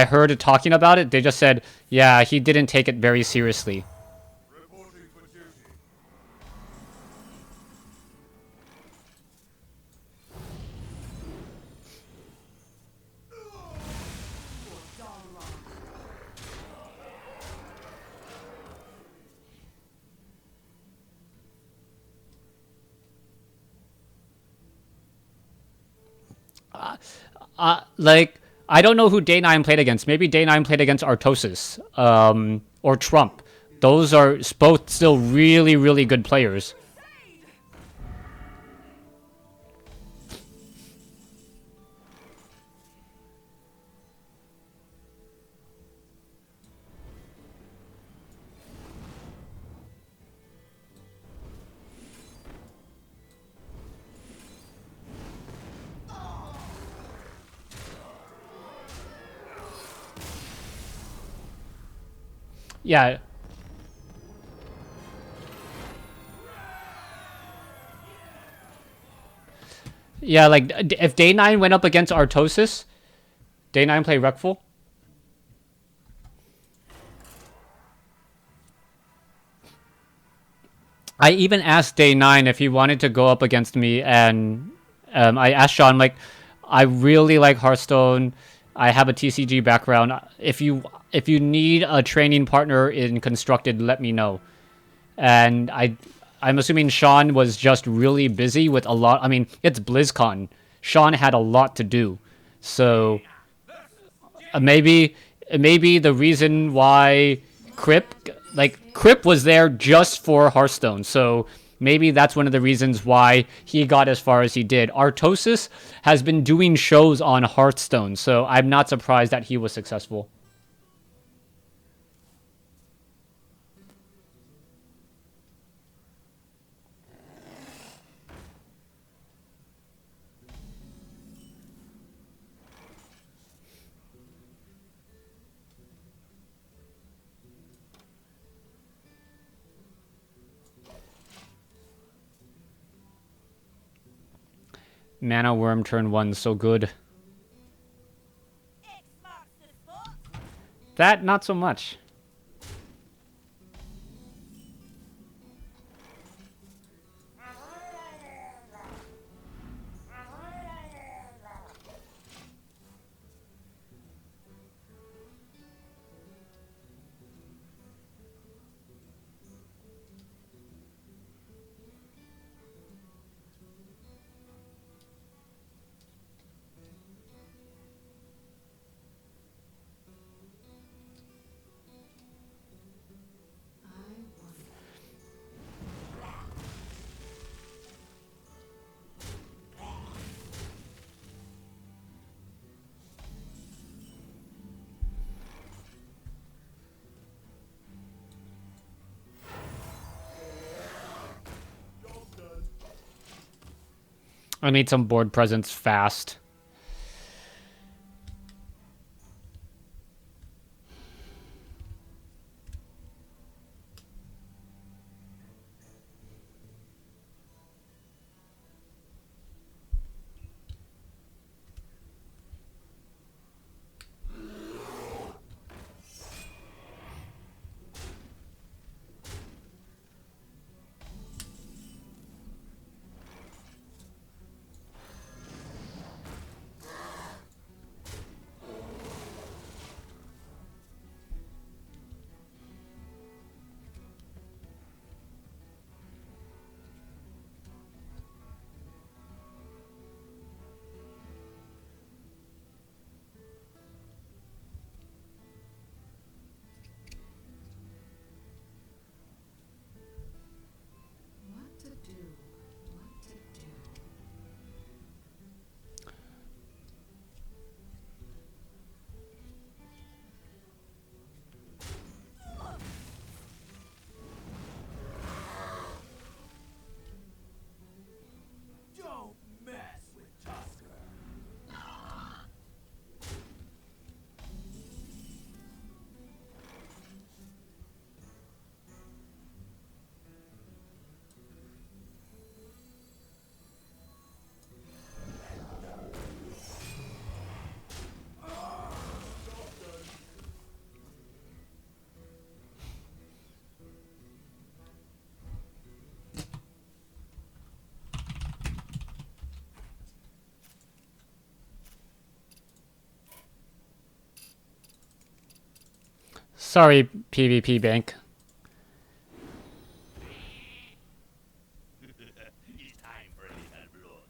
heard talking about it, they just said, yeah, he didn't take it very seriously. Reporting for duty. For Dalrod. Like, I don't know who Day 9 played against. Maybe Day 9 played against Artosis, or Trump. Those are both still really, really good players. Yeah. Yeah, like, if Day 9 went up against Artosis, Day 9 play Rekful. I even asked Day 9 if he wanted to go up against me, and I asked Sean, like, I really like Hearthstone. I have a TCG background. If you need a training partner in Constructed, let me know. And I'm assuming Sean was just really busy with a lot. I mean, it's BlizzCon. Sean had a lot to do, so maybe the reason why Crip was there just for Hearthstone. So maybe that's one of the reasons why he got as far as he did. Artosis has been doing shows on Hearthstone, so I'm not surprised that he was successful. Mana Worm turn 1, so good. That, not so much. I need some board presence fast. Sorry, PvP Bank. It's time for a little blood.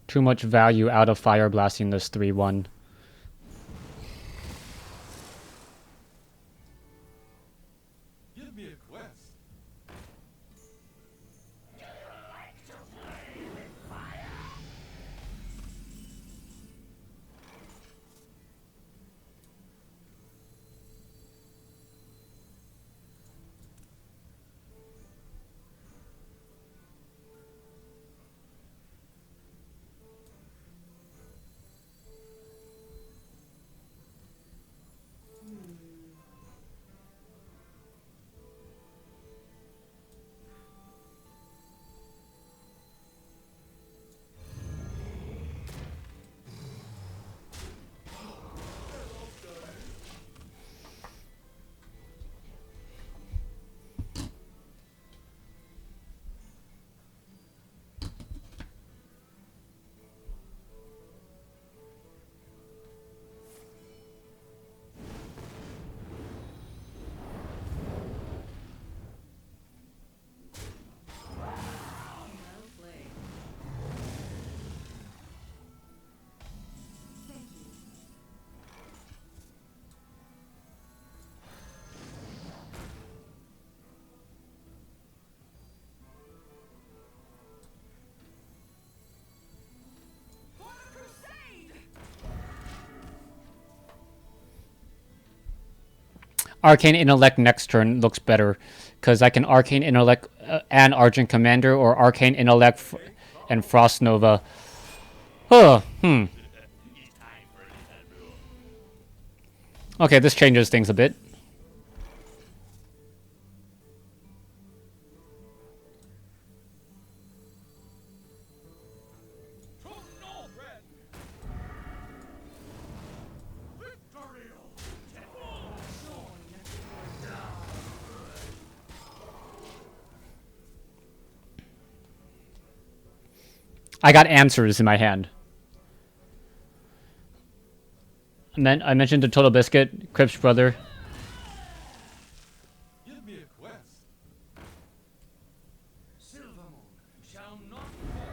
Too much value out of fire blasting this 3-1. Give me a quest. Well played. Thank you. For the crusade! Arcane Intellect next turn looks better, because I can Arcane Intellect and Argent Commander, or Arcane Intellect and Frost Nova. Oh, It's time for a little blood. Okay, this changes things a bit. From no threat. Victory! I got answers in my hand. I mentioned the Total Biscuit, Crip's brother. Give me a quest. Silvermoon shall not fall.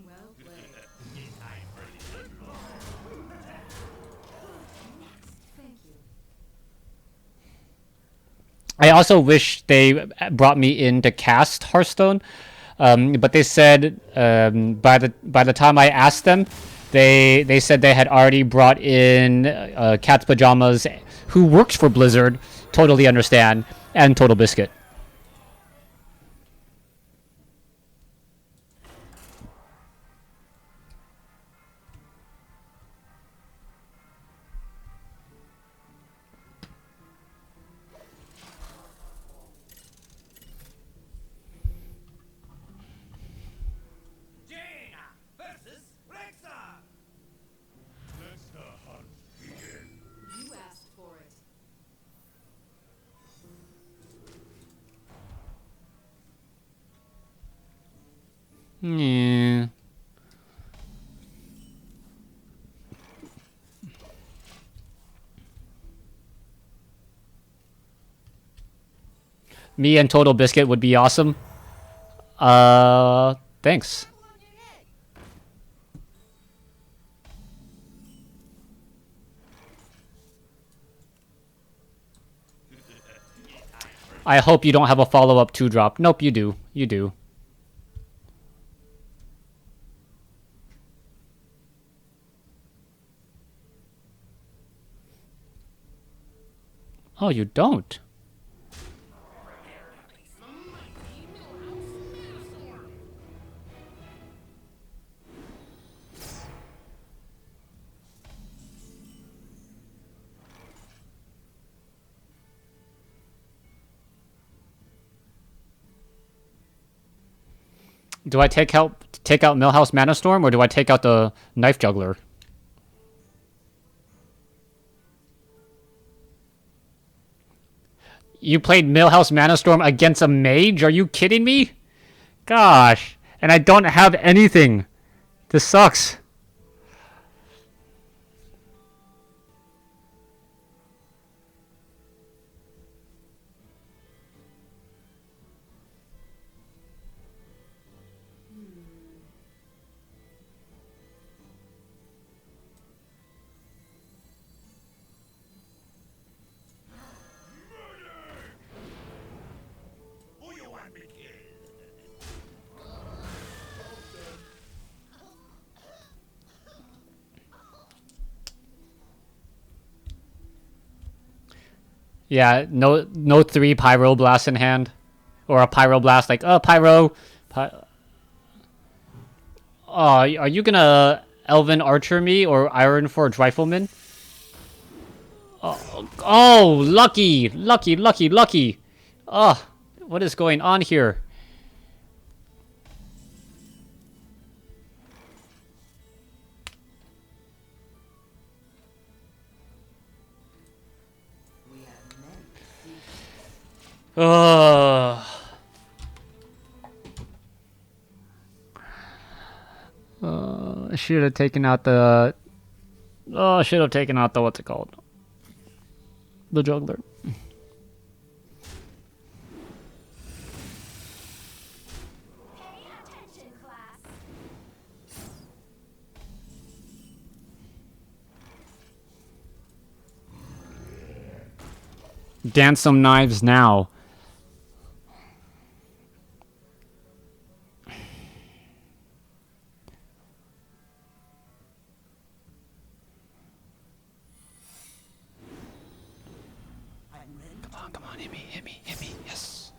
Well played. It's time for a little blood. Thank you. I also wish they brought me in to cast Hearthstone, but they said by the time I asked them, they said they had already brought in Cat's Pajamas, who works for Blizzard. Totally understand, and Total Biscuit. Yeah. Me and Total Biscuit would be awesome. Thanks. I hope you don't have a follow-up 2-drop. Nope, you do. You do. Oh, you don't? Do I take out Millhouse Mana Storm, or do I take out the Knife Juggler? You played Millhouse Mana Storm against a mage? Are you kidding me? Gosh. And I don't have anything. This sucks. Who you want me killed? Yeah, no 3 Pyroblast in hand. Or a Pyroblast like, Pyro. Are you gonna Elven Archer me or Iron Forge Rifleman? Oh, lucky! Lucky, lucky, lucky! Oh, what is going on here? We have many secrets. Ugh. I should have taken out the... Oh, I should have taken out the... What's it called? The juggler. Attention, class. Dance some knives now. Come on, hit me, hit me, hit me, yes.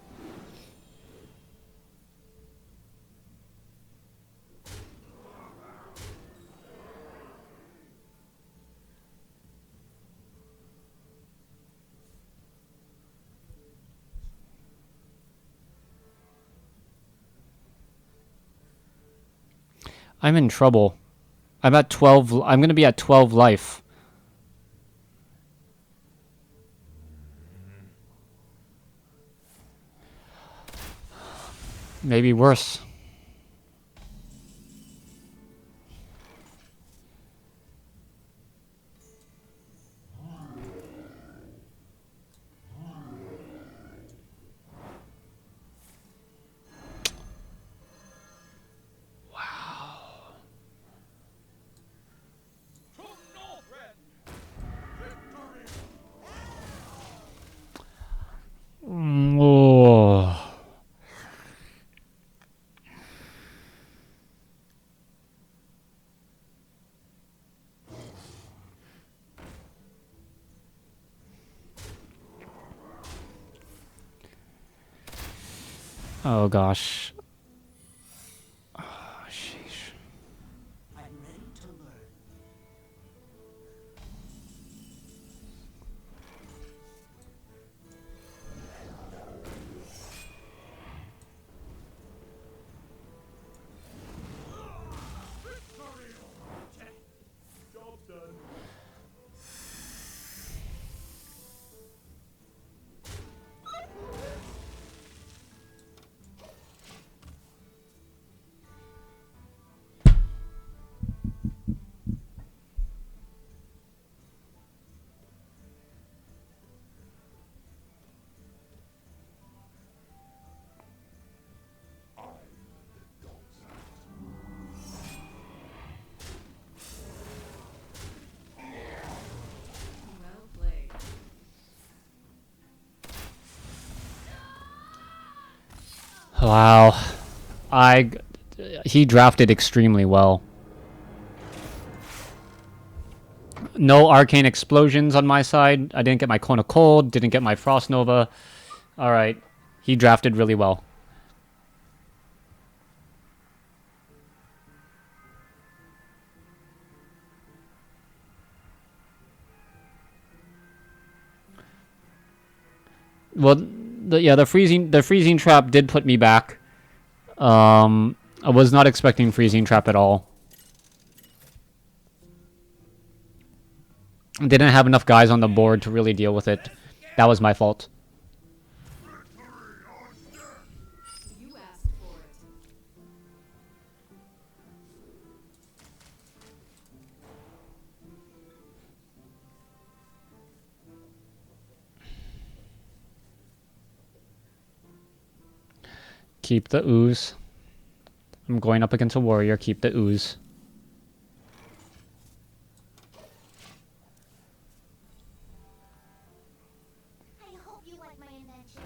I'm in trouble. I'm at 12. I'm gonna be at 12 life. Maybe worse. To Northrend! Victory! Oh. Oh gosh. Oh, sheesh. I'm ready to learn. Victory! Job done. Wow. I he drafted extremely well. No arcane explosions on my side. I didn't get my Cone of Cold, didn't get my Frost Nova. All right. He drafted really well. Well, the freezing trap did put me back. I was not expecting freezing trap at all. Didn't have enough guys on the board to really deal with it. That was my fault. You asked for it. Keep the ooze. I'm going up against a warrior. Keep the ooze. I hope you like my invention.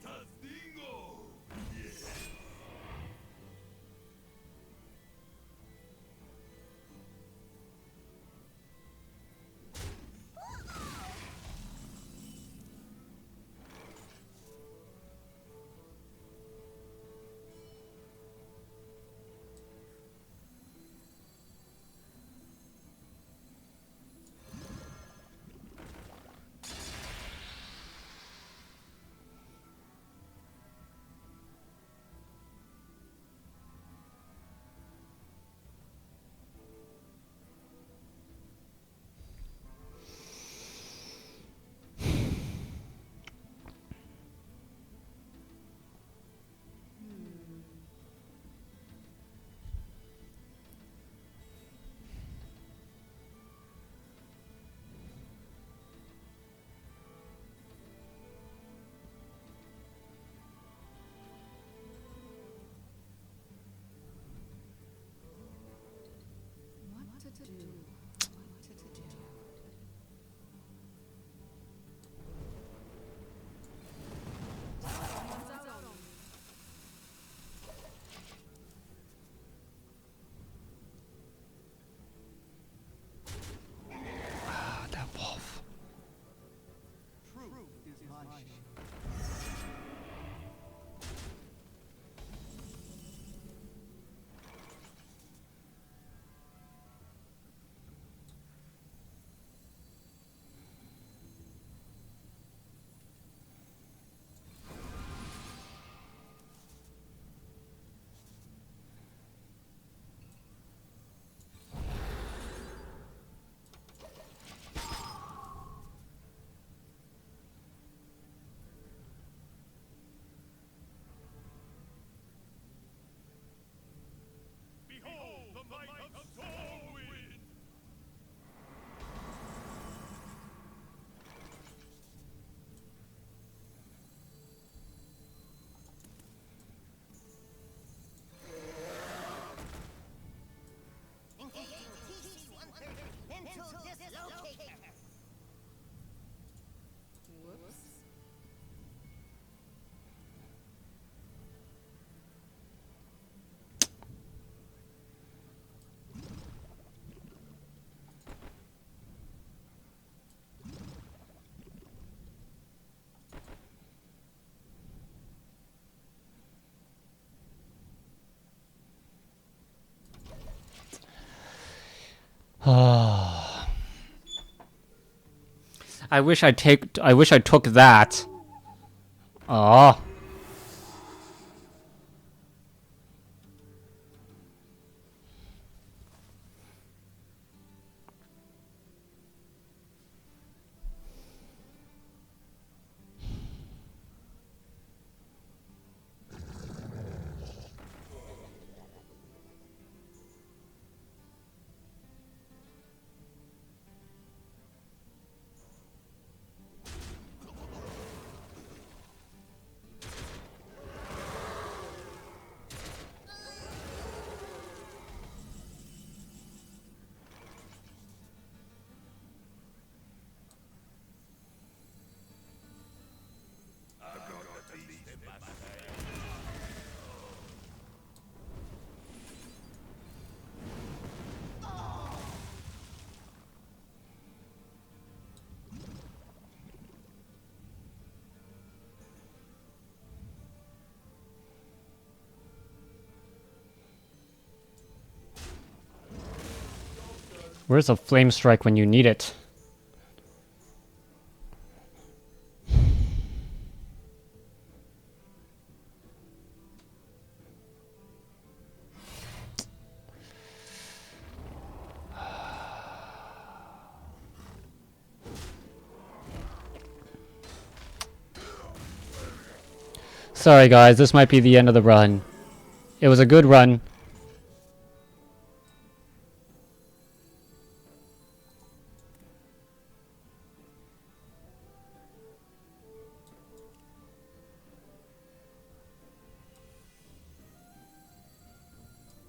Tastingo! What to do? What to do? Someone's out on me. That wolf. Truth is my shield. I wish I took that. Oh. Where's a flame strike when you need it? Sorry guys, this might be the end of the run. It was a good run.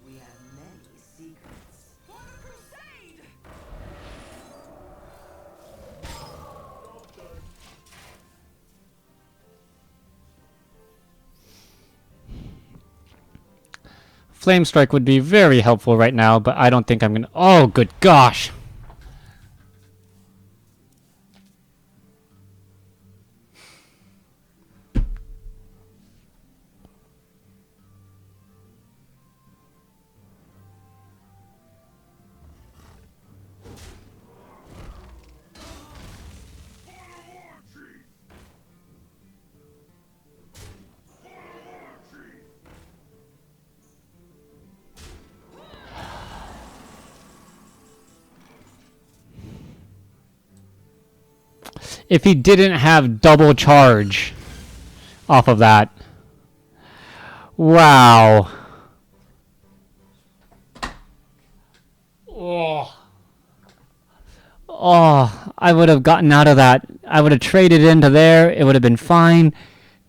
We have many secrets. For the crusade! Flame strike would be very helpful right now, but I don't think I'm gonna. Oh, good gosh! If he didn't have double charge off of that. Wow. Oh. Oh, I would have gotten out of that. I would have traded into there. It would have been fine.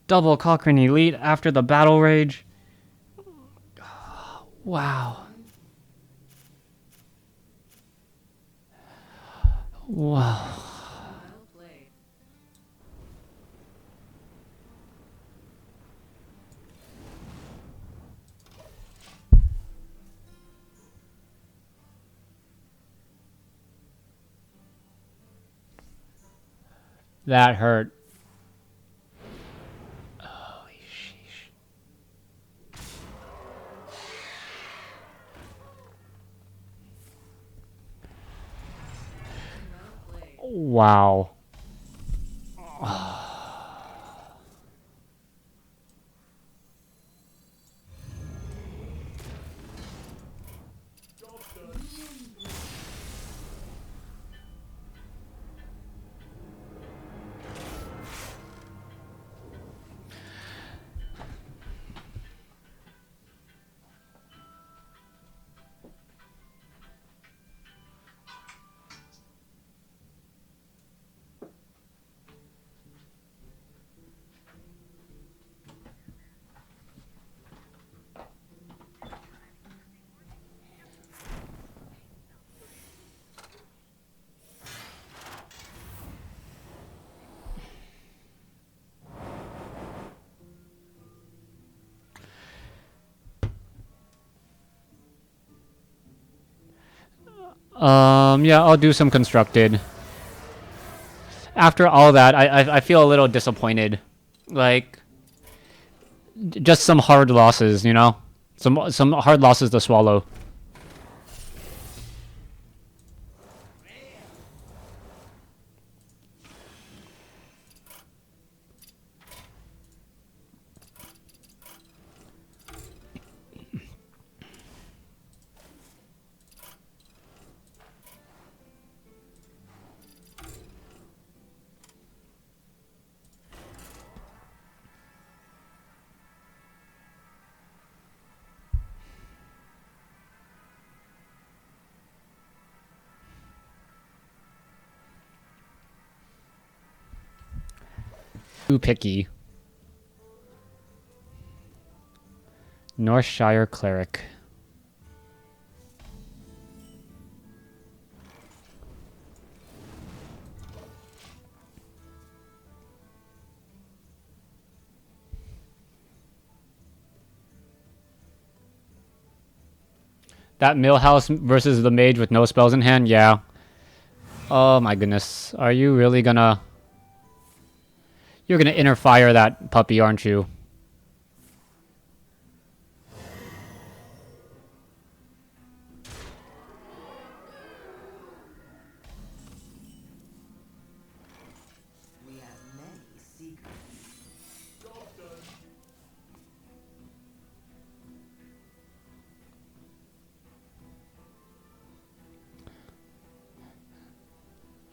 Double Cochrane Elite after the Battle Rage. Wow. Wow. Well played. That hurt. Holy sheesh. Well played. Wow. Yeah, I'll do some constructed. After all that, I feel a little disappointed. Like, just some hard losses, you know? Some hard losses to swallow. Too picky. Northshire Cleric. That Millhouse versus the Mage with no spells in hand? Yeah. Oh my goodness. Are you really gonna... You're gonna inner fire that puppy, aren't you? We have many secrets.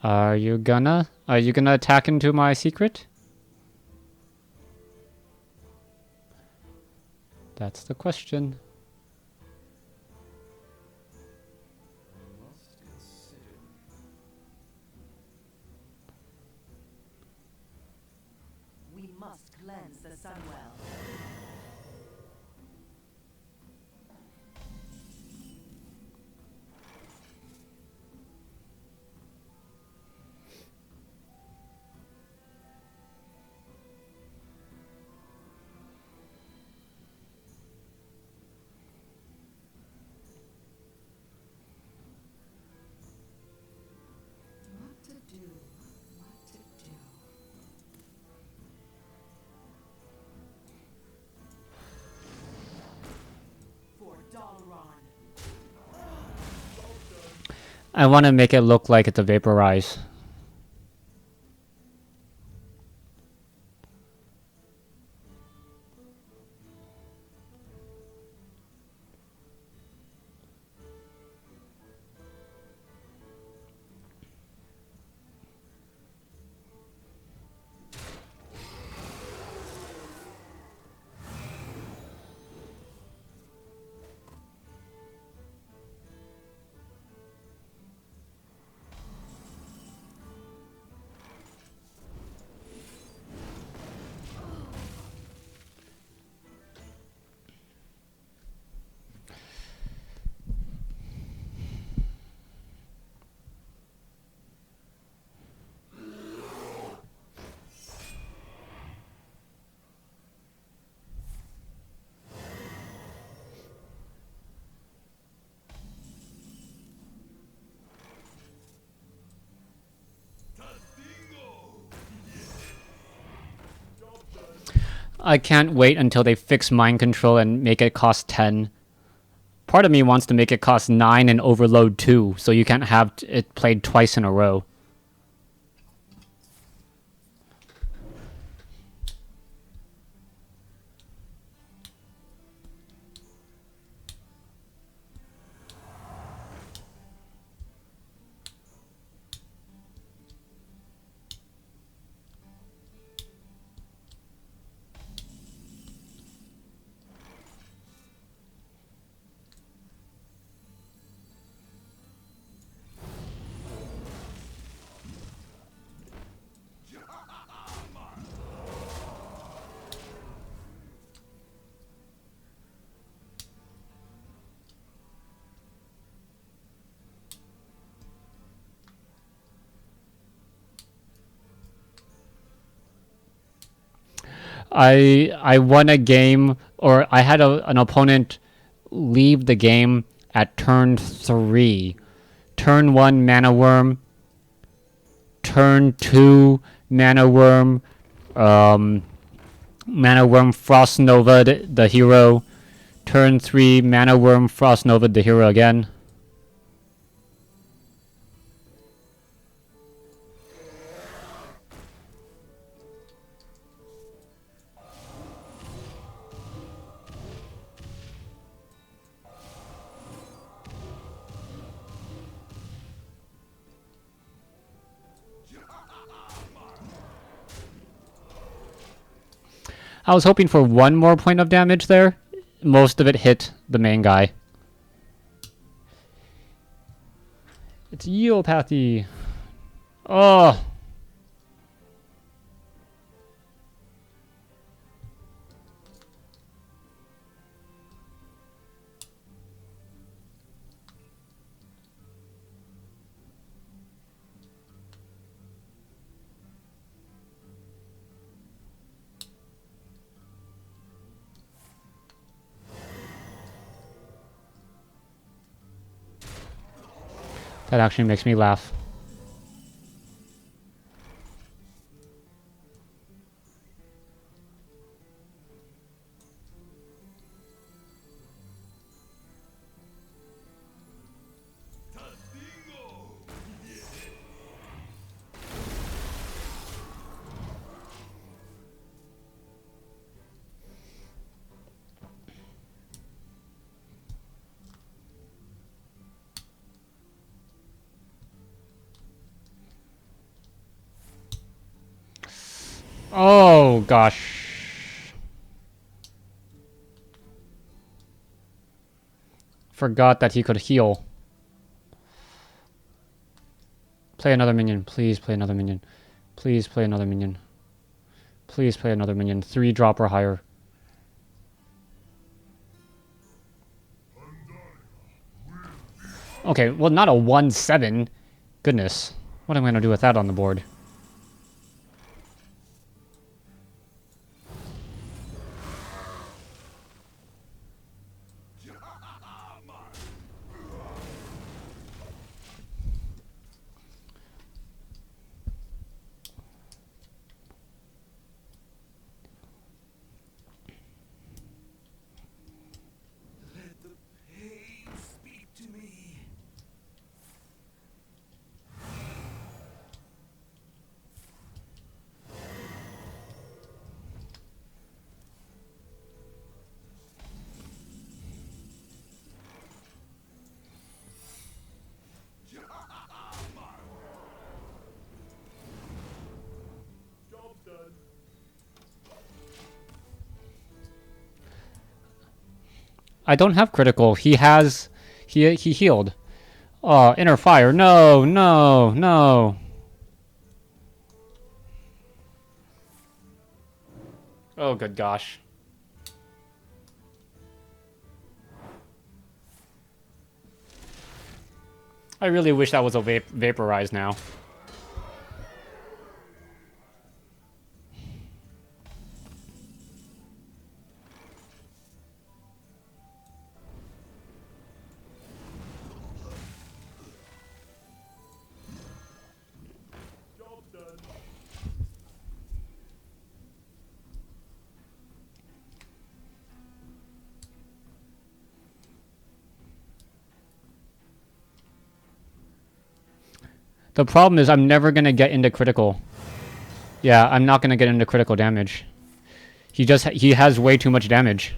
Are you gonna attack into my secret? That's the question. We must cleanse the Sunwell. What to do? What to do? For Dalaran. I want to make it look like it's a vaporize. I can't wait until they fix mind control and make it cost 10. Part of me wants to make it cost 9 and overload 2, so you can't have it played twice in a row. I won a game, or I had an opponent leave the game at turn 3. Turn 1 Mana Worm. Turn 2 Mana Worm. Mana Worm Frost Nova the hero. Turn 3 Mana Worm Frost Nova the hero again. I was hoping for one more point of damage there. Most of it hit the main guy. It's Yeopathy. Oh. That actually makes me laugh. Oh, gosh. Forgot that he could heal. Play another minion. Please play another minion. Please play another minion. Please play another minion. 3 drop or higher. Okay, well, not a 1-7. Goodness. What am I going to do with that on the board? Let the pain speak to me. Job's done. I don't have critical. He has... He healed. Oh, inner fire. No, no, no. Oh, good gosh. I really wish that was a vaporized now. Job's done. The problem is I'm never going to get into critical. Yeah, I'm not going to get into critical damage. He has way too much damage.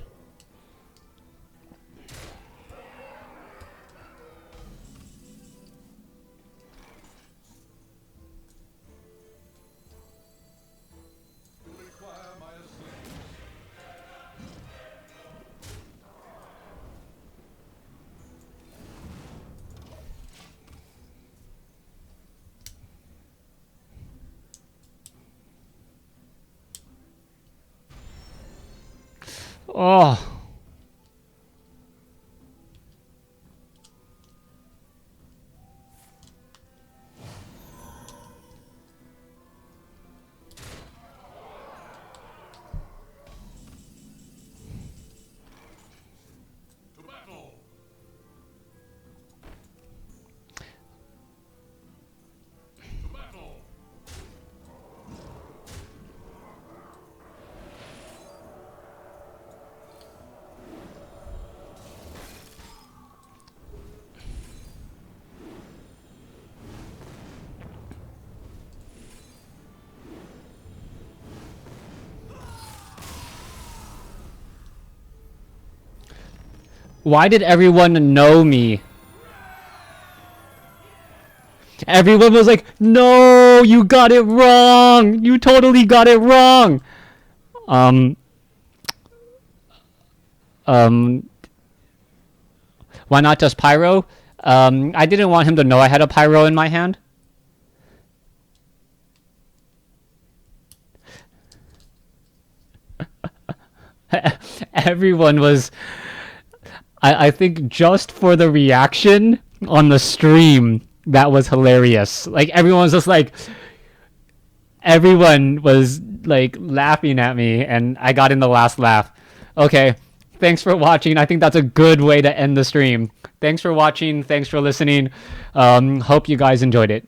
You require my assistance. Oh. To battle. To battle. Why did everyone know me? Everyone was like, no, you got it wrong. You totally got it wrong. Why not just pyro? I didn't want him to know I had a pyro in my hand. Everyone was... I think just for the reaction on the stream, that was hilarious. Like, everyone was just like... Everyone was, like, laughing at me, and I got in the last laugh. Okay, Thanks for watching. I think that's a good way to end the stream. Thanks for watching. Thanks for listening. Hope you guys enjoyed it.